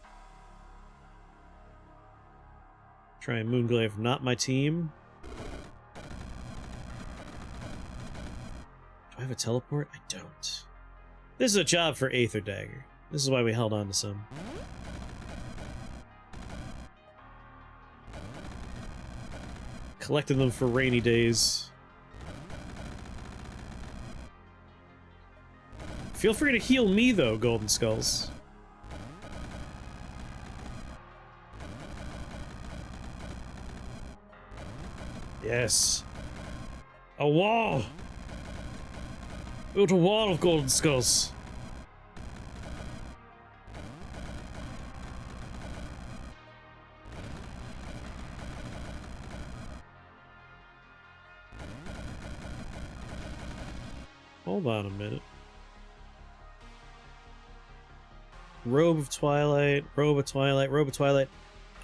Try and Moonglaive, not my team. Do I have a teleport? I don't. This is a job for Aether Dagger. This is why we held on to some. Collected them for rainy days. Feel free to heal me, though, Golden Skulls. Yes. A wall! Built a wall of Golden Skulls. Hold on a minute. Robe of Twilight, Robe of Twilight, Robe of Twilight.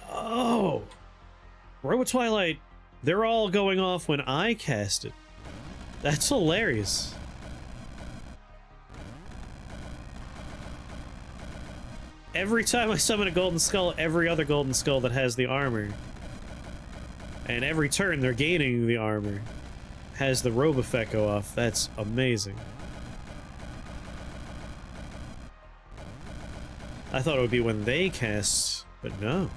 Oh! Robe of Twilight, they're all going off when I cast it. That's hilarious. Every time I summon a Golden Skull, every other Golden Skull that has the armor, and every turn they're gaining the armor, has the robe effect go off. That's amazing. I thought it would be when they cast, but no.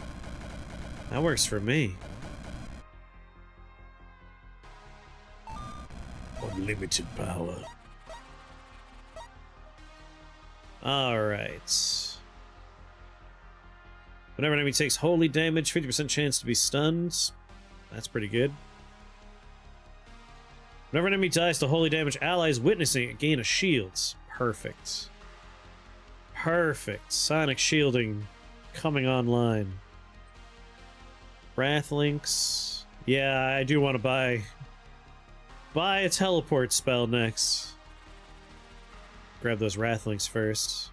That works for me. Unlimited power. Alright. Whenever an enemy takes holy damage, 50% chance to be stunned. That's pretty good. Whenever an enemy dies to holy damage, allies witnessing it gain a shield. Perfect. Perfect. Sonic shielding coming online. Wrath links. Yeah, I do want to buy a teleport spell next. Grab those Wrath links first.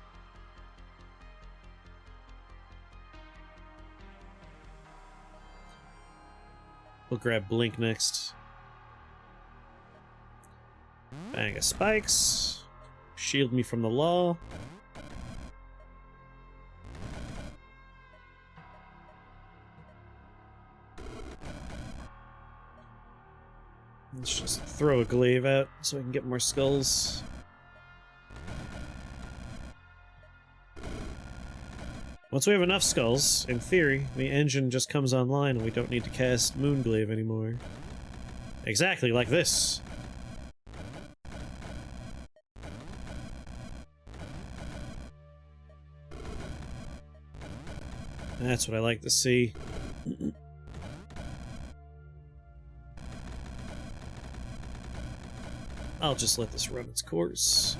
We'll grab Blink next. Bang of spikes. Shield me from the law. Let's just throw a glaive out so I can get more skulls. Once we have enough skulls, in theory, the engine just comes online and we don't need to cast Moonglaive anymore. Exactly like this. That's what I like to see. I'll just let this run its course.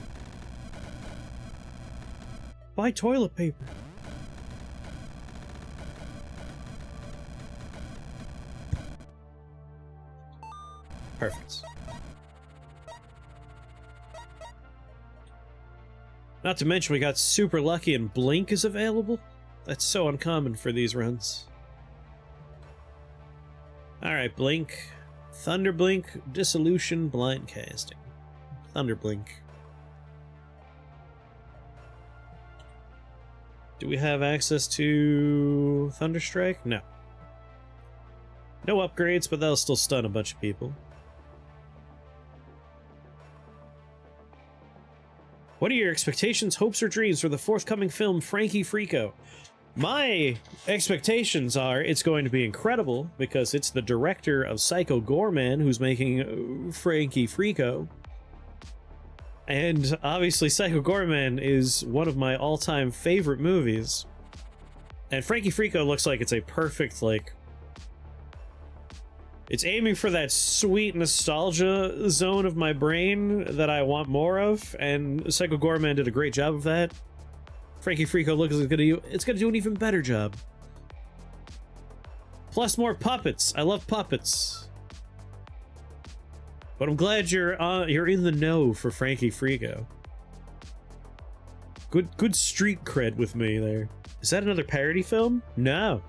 Buy toilet paper. Perfect. Not to mention we got super lucky and Blink is available. That's so uncommon for these runs. Alright, Blink. Thunder Blink, Dissolution, Blind Casting. Thunder Blink. Do we have access to Thunderstrike? No. No upgrades, but that'll still stun a bunch of people. What are your expectations, hopes, or dreams for the forthcoming film Frankie Frico? My expectations are it's going to be incredible because it's the director of Psycho Goreman who's making Frankie Frico. And obviously Psycho Goreman is one of my all-time favorite movies. And Frankie Frico looks like it's a perfect, like... It's aiming for that sweet nostalgia zone of my brain that I want more of, and Psycho Goreman did a great job of that. Frankie Frico looks like it's gonna do an even better job. Plus more puppets. I love puppets. But I'm glad you're in the know for Frankie Frico. Good street cred with me there. Is that another parody film? No.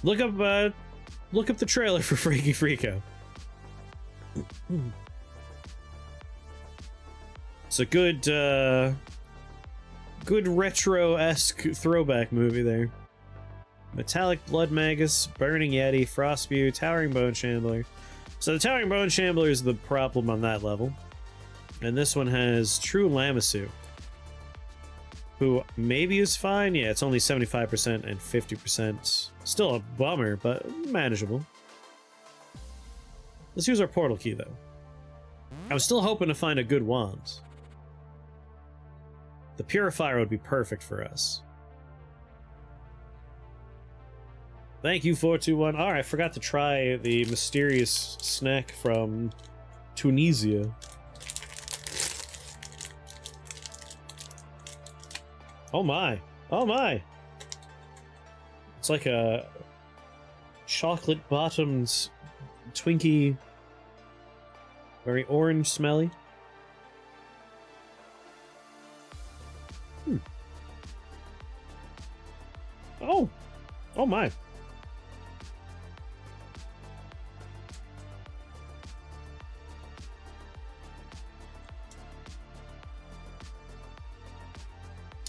Look up the trailer for Frankie Frico. It's a good retro-esque throwback movie there. Metallic Blood Magus, Burning Yeti, Frost Spew, Towering Bone Shambler. So the Towering Bone Shambler is the problem on that level. And this one has True Lamassu, who maybe is fine. Yeah, it's only 75% and 50%. Still a bummer, but manageable. Let's use our portal key, though. I was still hoping to find a good wand. The Purifier would be perfect for us. Thank you, 421. Alright, I forgot to try the mysterious snack from Tunisia. Oh my. Oh my. It's like a chocolate-bottomed Twinkie. Very orange smelly. Oh. Oh my.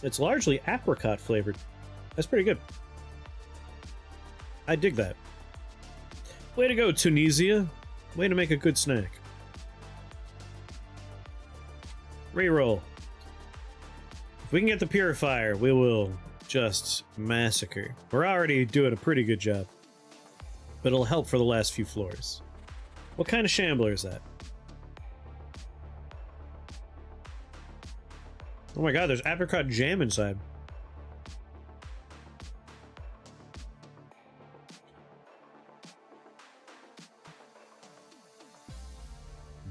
It's largely apricot flavored. That's pretty good. I dig that. Way to go, Tunisia. Way to make a good snack. Reroll. If we can get the Purifier, we will just massacre. We're already doing a pretty good job. But it'll help for the last few floors. What kind of shambler is that? Oh my god, there's apricot jam inside.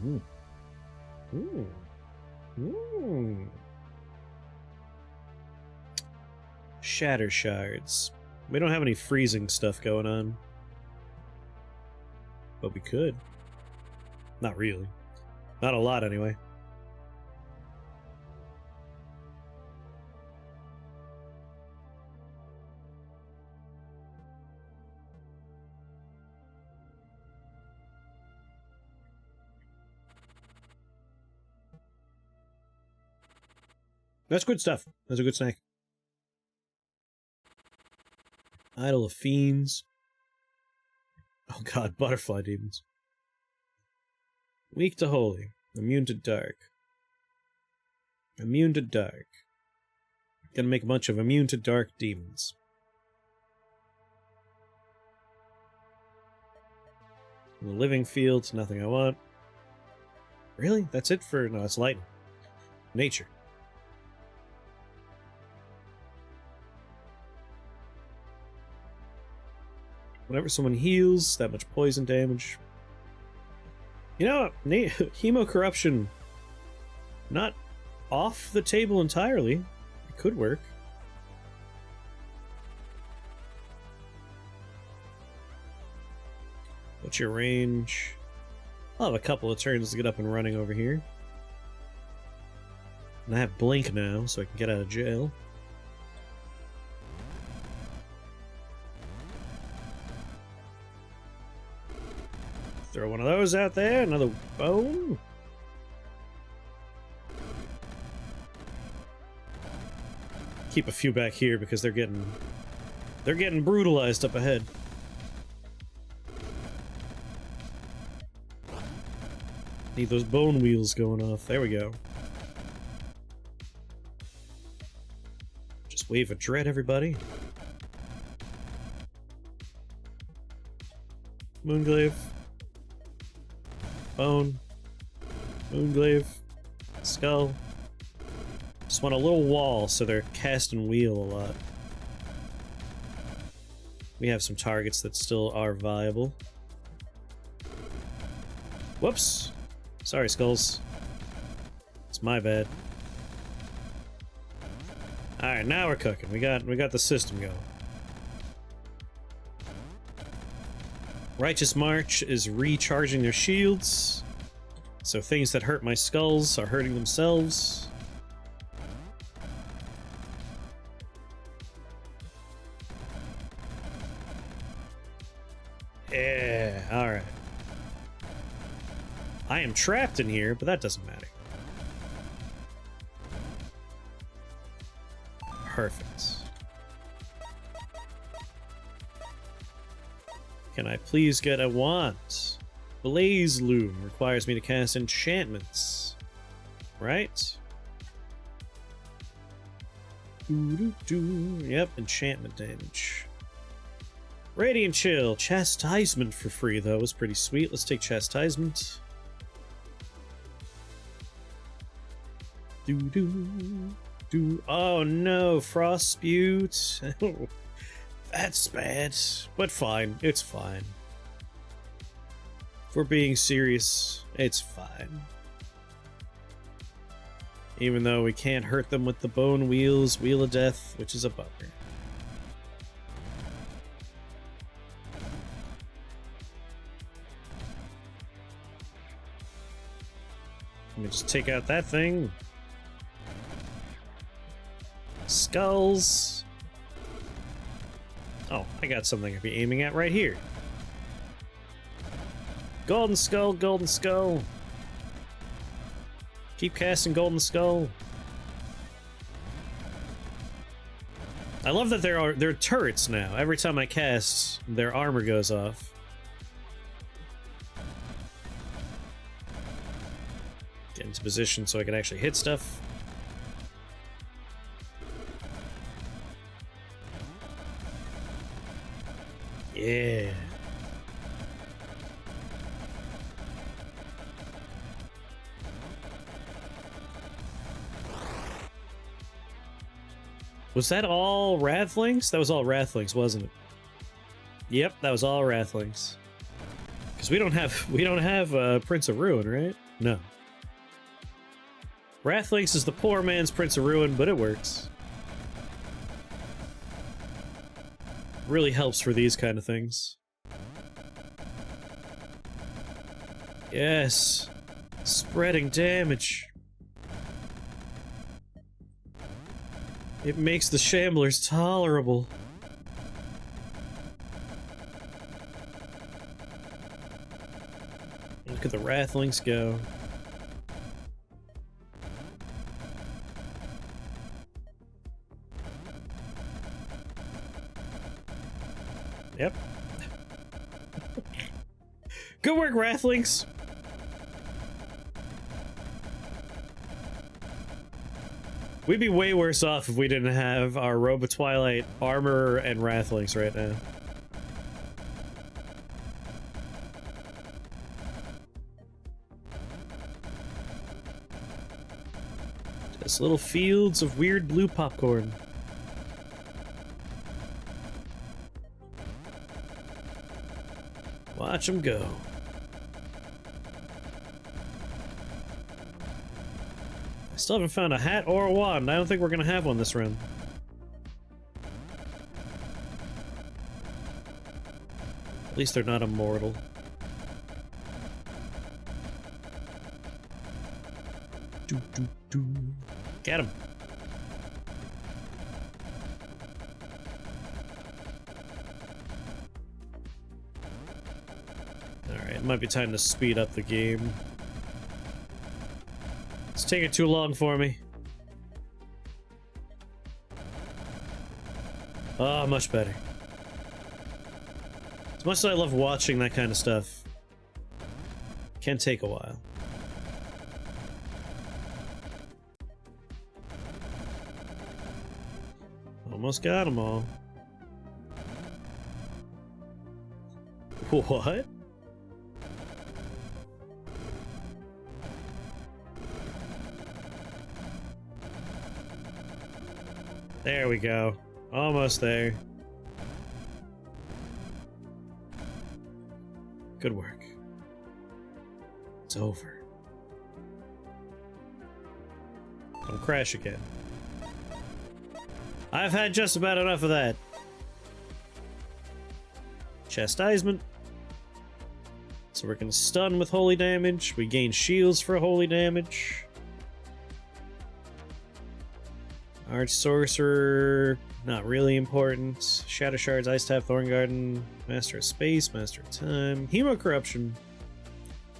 Mm. Mm. Mm. Shatter shards. We don't have any freezing stuff going on. But we could. Not really. Not a lot, anyway. That's good stuff. That's a good snack. Idol of Fiends. Oh god, butterfly demons. Weak to holy. Immune to dark. Immune to dark. Gonna make a bunch of immune to dark demons. The living fields, nothing I want. Really? That's it for... No, it's lightning. Nature. Whenever someone heals, that much poison damage. You know, Hemo Corruption, not off the table entirely. It could work. But What's your range? I'll have a couple of turns to get up and running over here. And I have blink now, so I can get out of jail. Throw one of those out there, another bone. Keep a few back here because they're getting brutalized up ahead. Need those bone wheels going off. There we go. Just wave a dread, everybody. Moonglaive. Bone. Moonglaive. Skull. Just want a little wall so they're casting wheel a lot. We have some targets that still are viable. Whoops! Sorry, skulls. It's my bad. Alright, now we're cooking. We got the system going. Righteous March is recharging their shields. So things that hurt my skulls are hurting themselves. Yeah, alright. I am trapped in here, but that doesn't matter. Perfect. Can I please get a wand? Blaze Loom requires me to cast enchantments. Right? Yep, enchantment damage. Radiant Chill. Chastisement for free, though, was pretty sweet. Let's take Chastisement. Oh no, Frost Spewed. That's bad. But fine. It's fine. If we're being serious, it's fine. Even though we can't hurt them with the Bone Wheels, Wheel of Death, which is a bummer. Let me just take out that thing. Skulls. Oh, I got something I'd be aiming at right here. Golden Skull, Golden Skull. Keep casting Golden Skull. I love that they're turrets now. Every time I cast, their armor goes off. Get into position so I can actually hit stuff. Yeah. Was that all Wrathlings? That was all Wrathlings, wasn't it? Yep, that was all Wrathlings. Because we don't have Prince of Ruin, right? No. Wrathlings is the poor man's Prince of Ruin, but it works. Really helps for these kind of things. Yes. Spreading damage. It makes the Shamblers tolerable. Look at the Wrathlings go. Yep. Good work, Wrathlings! We'd be way worse off if we didn't have our Robe of Twilight armor and Wrathlings right now. Just little fields of weird blue popcorn. Watch them go. I still haven't found a hat or a wand. I don't think we're gonna have one this round. At least they're not immortal. Get him. Alright, it might be time to speed up the game. It's taking too long for me. Oh, much better. As much as I love watching that kind of stuff, it can take a while. Almost got them all. What? There we go. Almost there. Good work. It's over. Don't crash again. I've had just about enough of that. Chastisement. So we're gonna stun with holy damage. We gain shields for holy damage. Arch Sorcerer, not really important. Shadow Shards, Ice Tap, Thorn Garden, Master of Space, Master of Time, Hemo Corruption.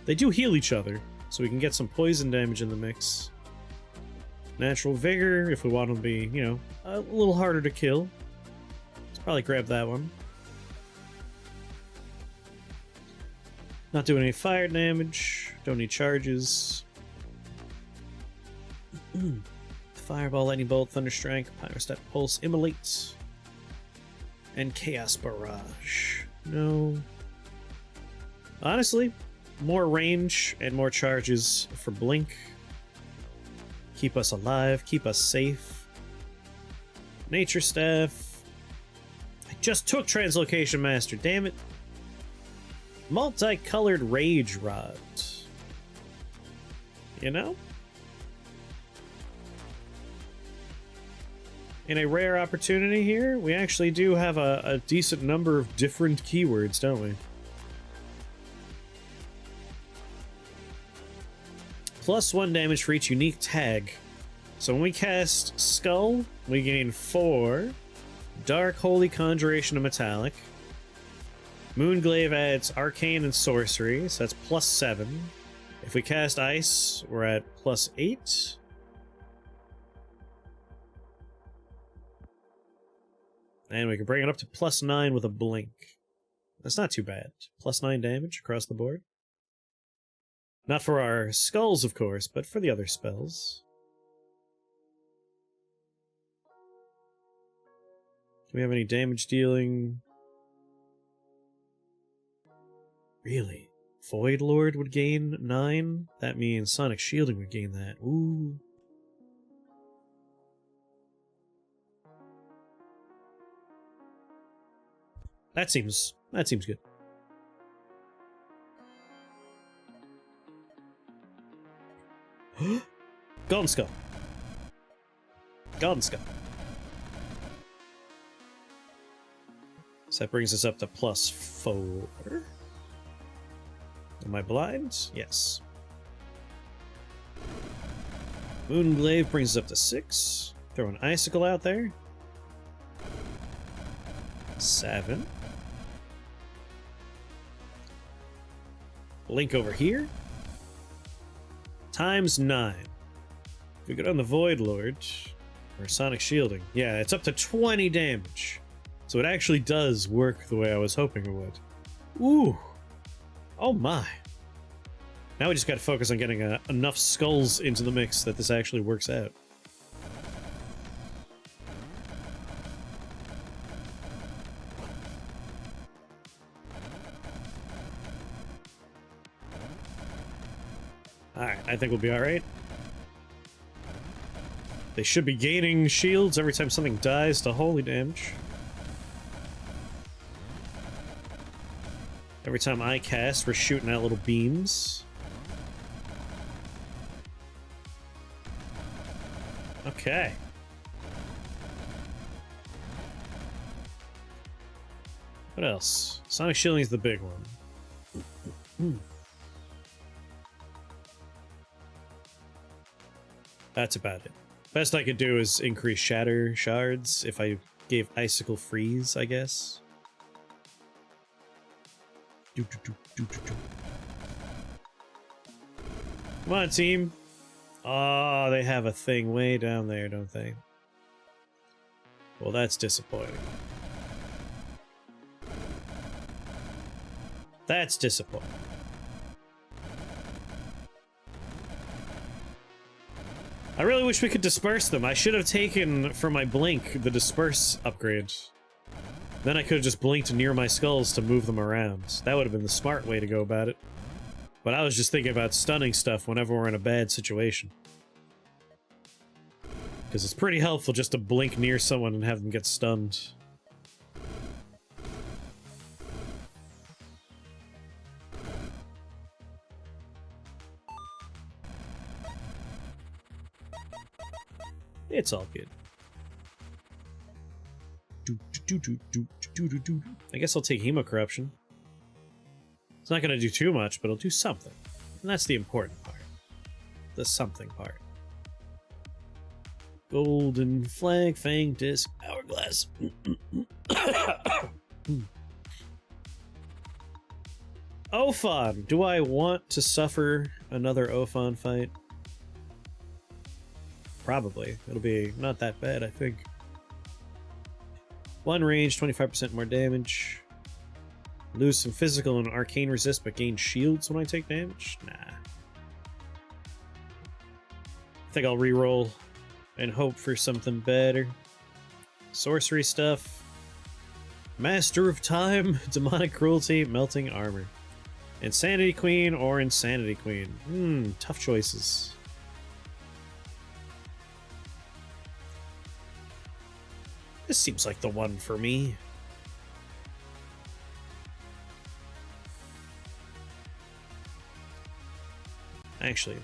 They do heal each other, so we can get some poison damage in the mix. Natural Vigor, if we want them to be, you know, a little harder to kill. Let's probably grab that one. Not doing any fire damage. Don't need charges. Fireball, Lightning Bolt, Thunder Strike, Pyrostep Pulse, Immolate, and Chaos Barrage. No. Honestly, more range and more charges for Blink. Keep us alive, keep us safe. Nature Staff. I just took Translocation Master, damn it. Multicolored Rage Rod. You know? In a rare opportunity here, we actually do have a decent number of different keywords, don't we? +1 damage for each unique tag. So when we cast Skull, we gain 4. Dark, Holy, Conjuration, and Metallic. Moonglaive adds Arcane and Sorcery, so that's +7. If we cast Ice, we're at +8. And we can bring it up to +9 with a Blink. That's not too bad. +9 damage across the board. Not for our skulls, of course, but for the other spells. Do we have any damage dealing? Really? Void Lord would gain 9? That means Sonic Shielding would gain that. Ooh. That seems good. Golden Skull. Golden Skull. So that brings us up to +4. Am I blind? Yes. Moonglaive brings us up to 6. Throw an Icicle out there. 7. Link over here. ×9. If we go down the Void Lord, or Sonic Shielding, yeah, it's up to 20 damage. So it actually does work the way I was hoping it would. Ooh. Oh my. Now we just gotta focus on getting enough skulls into the mix that this actually works out. Alright, I think we'll be alright. They should be gaining shields every time something dies to holy damage. Every time I cast, we're shooting out little beams. Okay. What else? Sonic Shielding is the big one. That's about it. Best I could do is increase shatter shards if I gave icicle freeze, I guess. Come on, team. Oh, they have a thing way down there, don't they? Well, that's disappointing. That's disappointing. I really wish we could disperse them. I should have taken for my blink the disperse upgrade. Then I could have just blinked near my skulls to move them around. That would have been the smart way to go about it. But I was just thinking about stunning stuff whenever we're in a bad situation. Because it's pretty helpful just to blink near someone and have them get stunned. It's all good. I guess I'll take Hemocorruption. It's not going to do too much, but it'll do something. And that's the important part. The something part. Golden Flag, Fang, Disc, Hourglass. Ophon! Do I want to suffer another Ophon fight? Probably. It'll be not that bad, I think. 1 range, 25% more damage. Lose some physical and arcane resist, but gain shields when I take damage? Nah. I think I'll reroll and hope for something better. Sorcery stuff. Master of Time, Demonic Cruelty, Melting Armor. Insanity Queen or Insanity Queen? Tough choices. This seems like the one for me. Actually.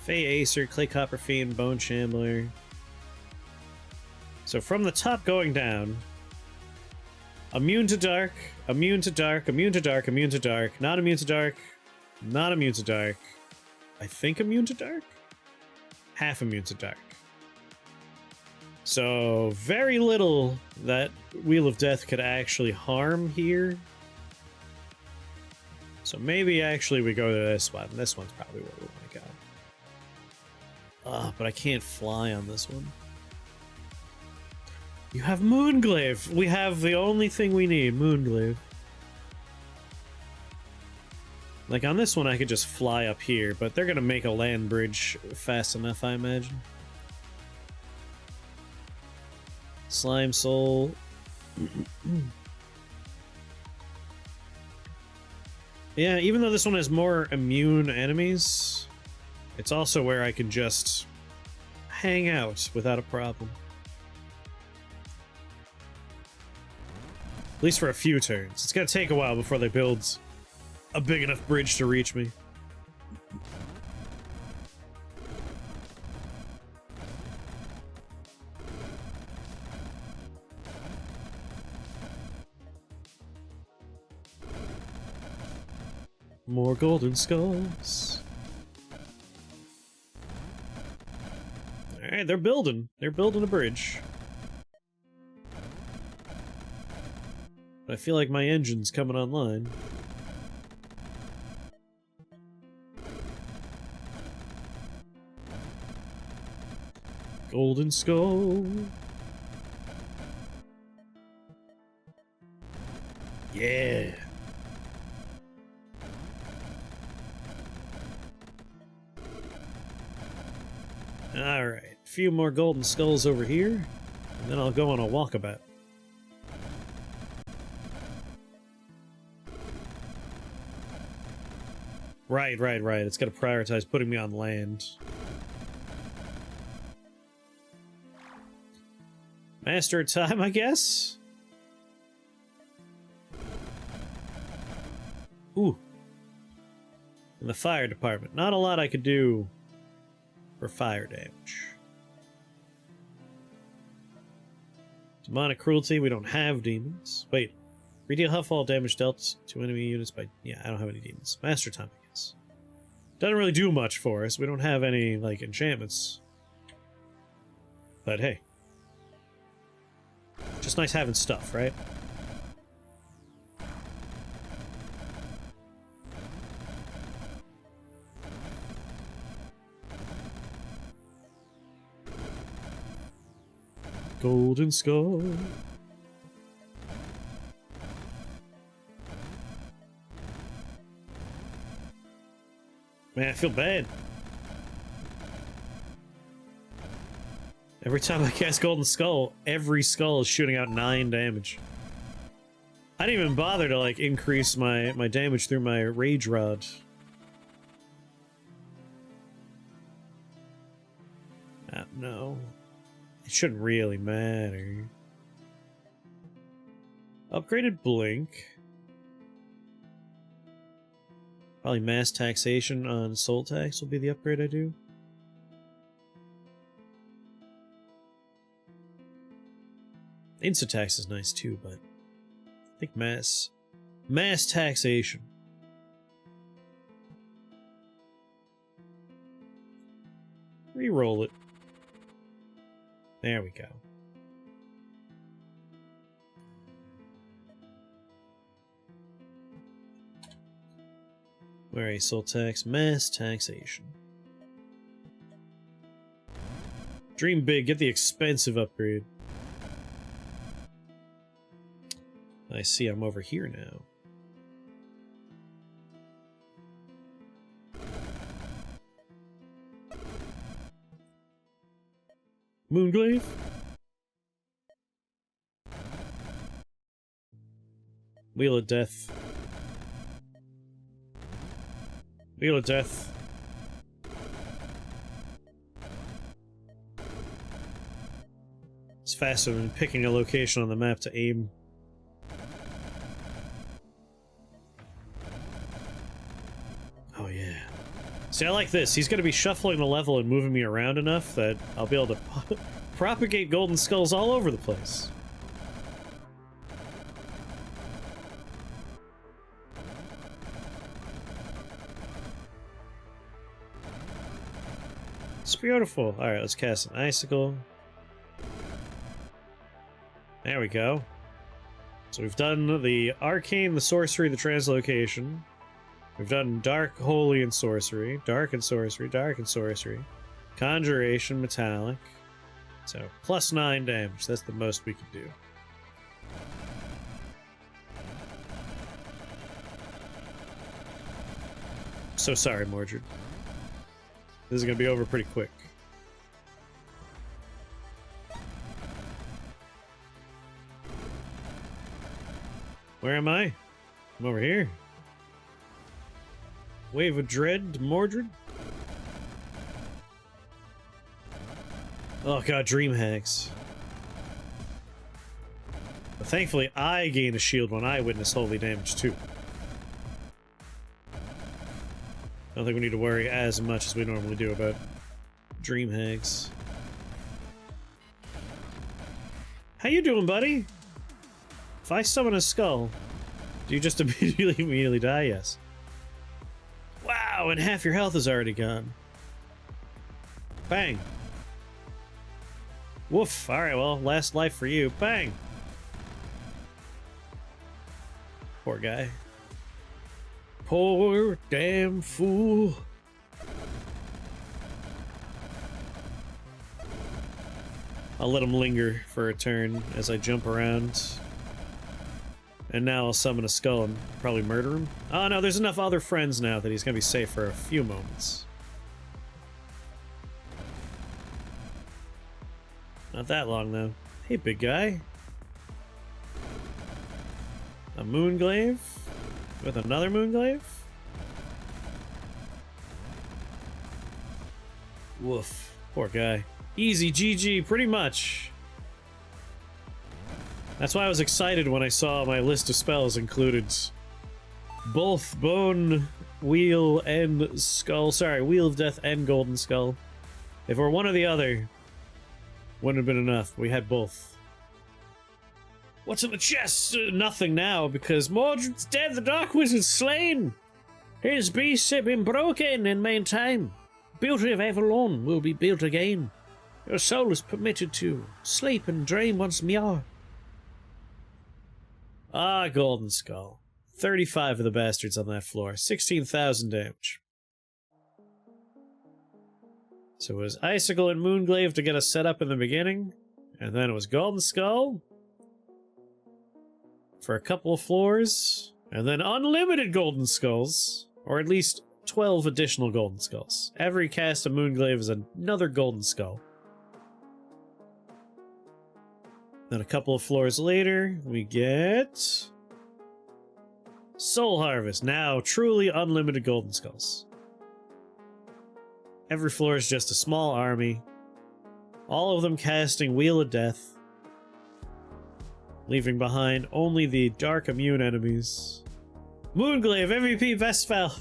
Fey Acer, Clay Copper Fiend, Bone Shambler. So from the top going down, immune to dark, immune to dark, immune to dark, immune to dark, not immune to dark, not immune to dark. I think immune to dark? Half immune to dark. So very little that Wheel of Death could actually harm here. So maybe actually we go to this one. This one's probably where we want to go. But I can't fly on this one. You have Moonglaive. We have the only thing we need, Moonglaive. Like on this one I could just fly up here, but they're gonna make a land bridge fast enough, I imagine. Slime Soul. Yeah, even though this one has more immune enemies, it's also where I can just hang out without a problem. At least for a few turns. It's gonna take a while before they build a big enough bridge to reach me. More golden skulls. Alright, they're building. They're building a bridge. But I feel like my engine's coming online. Golden skull. Yeah. Alright, a few more golden skulls over here, and then I'll go on a walkabout. Right. It's got to prioritize putting me on land. Master of Time, I guess? Ooh. In the fire department. Not a lot I could do for fire damage. Demonic Cruelty, we don't have demons. Wait. Redeal half all damage dealt to enemy units by... Yeah, I don't have any demons. Master Time, I guess. Doesn't really do much for us. We don't have any, like, enchantments. But hey. Just nice having stuff, right? Golden Skull. Man, I feel bad. Every time I cast Golden Skull, every skull is shooting out 9 damage. I didn't even bother to, like, increase my damage through my Rage Rod. No. It shouldn't really matter. Upgraded Blink. Probably mass taxation on soul tax will be the upgrade I do. Insta tax is nice too, but I think mass taxation. Reroll it. There we go. Where a soul tax, mass taxation. Dream big, get the expensive upgrade. I see I'm over here now. Moonglaive? Wheel of Death. Wheel of Death. It's faster than picking a location on the map to aim. Oh yeah. See, I like this. He's going to be shuffling the level and moving me around enough that I'll be able to propagate golden skulls all over the place. It's beautiful. Alright, let's cast an icicle. There we go. So we've done the arcane, the sorcery, the translocation. We've done dark, holy, and sorcery. Dark and sorcery, dark and sorcery. Conjuration, metallic. So, plus 9 damage. That's the most we can do. So sorry, Mordred. This is gonna be over pretty quick. Where am I? I'm over here. Wave of Dread, Mordred. Oh god, dream hacks. But thankfully, I gain a shield when I witness holy damage too. I don't think we need to worry as much as we normally do about dream hacks. How you doing, buddy? If I summon a skull, do you just immediately die? Yes. Wow, and half your health is already gone. Bang. Woof. Alright, well, last life for you. Bang. Poor guy. Poor damn fool. I'll let him linger for a turn as I jump around. And now I'll summon a skull and probably murder him. Oh no, there's enough other friends now that he's gonna be safe for a few moments. Not that long though. Hey, big guy. A moonglaive? With another moonglaive? Woof. Poor guy. Easy GG, pretty much. That's why I was excited when I saw my list of spells included both Bone, Wheel, and Skull. Sorry, Wheel of Death and Golden Skull. If it were one or the other, wouldn't have been enough. We had both. What's in the chest? Nothing now, because Mordred's dead, the Dark Wizard's slain! His beasts have been broken in main time. Beauty of Avalon will be built again. Your soul is permitted to sleep and dream once more. Ah, Golden Skull. 35 of the bastards on that floor. 16,000 damage. So it was Icicle and Moonglaive to get us set up in the beginning. And then it was Golden Skull for a couple of floors. And then unlimited Golden Skulls. Or at least 12 additional Golden Skulls. Every cast of Moonglaive is another Golden Skull. Then a couple of floors later, we get Soul Harvest. Now, truly unlimited Golden Skulls. Every floor is just a small army. All of them casting Wheel of Death. Leaving behind only the Dark Immune enemies. Moonglaive, MVP, best spell!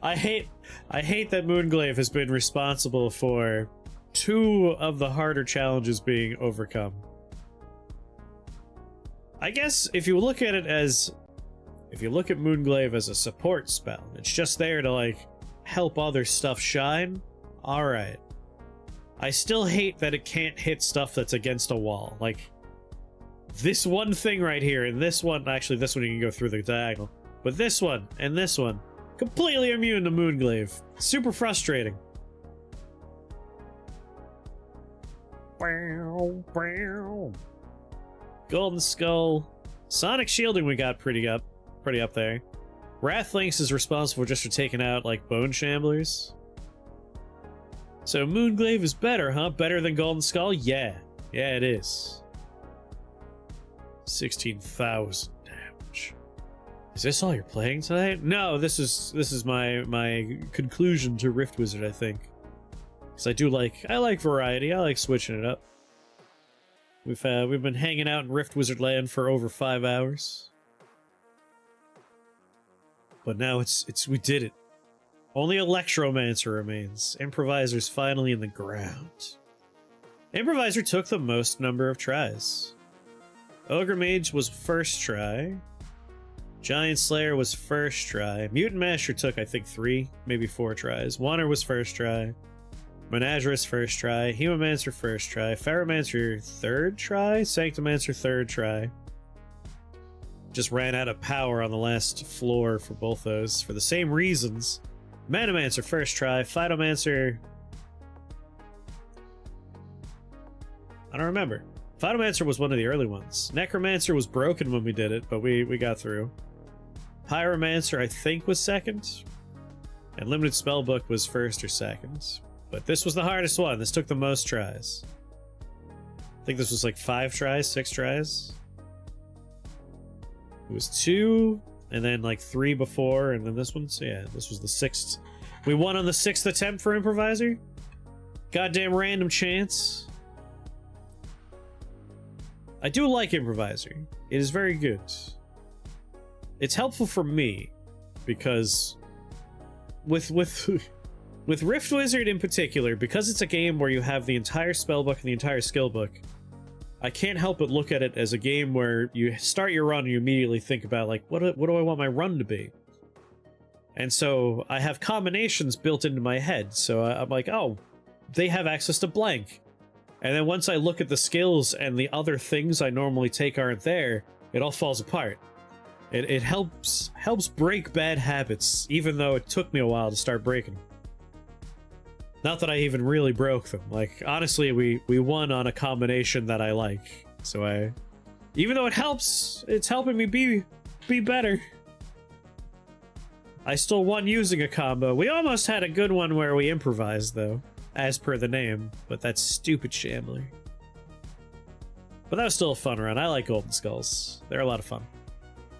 I hate that Moonglaive has been responsible for 2 of the harder challenges being overcome. I guess if you look at Moonglaive as a support spell, it's just there to like help other stuff shine. Alright. I still hate that it can't hit stuff that's against a wall. Like this one thing right here, and this one, actually this one you can go through the diagonal. But this one, and this one, completely immune to Moonglaive. Super frustrating. Golden Skull. Sonic Shielding we got pretty up there. Wrathlinks is responsible just for taking out, like, Bone Shamblers. So Moonglaive is better, huh? Better than Golden Skull? Yeah. Yeah, it is. 16,000 damage. Is this all you're playing tonight? No, this is my conclusion to Rift Wizard, I think. Because I like variety. I like switching it up. We've been hanging out in Rift Wizard land for over 5 hours. But now we did it. Only Electromancer remains. Improvisor's finally in the ground. Improvisor took the most number of tries. Ogre Mage was first try. Giant Slayer was first try. Mutant Master took, I think, 3, maybe 4 tries. Wanner was first try. Menagerist first try. Hemomancer first try. Ferromancer third try. Sanctomancer third try. Just ran out of power on the last floor for both those for the same reasons. Manomancer first try. Phytomancer, I don't remember. Phytomancer was one of the early ones. Necromancer was broken when we did it, but we got through. Pyromancer, I think, was second. And Limited Spellbook was first or second. But this was the hardest one. This took the most tries. I think this was like 5 tries, 6 tries. It was 2, and then like 3 before, and then this one. So yeah, this was the 6th. We won on the 6th attempt for Improvisor. Goddamn random chance. I do like Improvisor. It is very good. It's helpful for me because with Rift Wizard in particular, because it's a game where you have the entire spellbook and the entire skill book, I can't help but look at it as a game where you start your run and you immediately think about, like, what do I want my run to be? And so I have combinations built into my head, so I'm like, oh, they have access to blank. And then once I look at the skills and the other things I normally take aren't there, it all falls apart. It helps break bad habits, even though it took me a while to start breaking. Not that I even really broke them. Like, honestly, we won on a combination that I like. So even though it helps, it's helping me be better. I still won using a combo. We almost had a good one where we improvised, though, as per the name, but that stupid Shambler. But that was still a fun run. I like Golden Skulls. They're a lot of fun.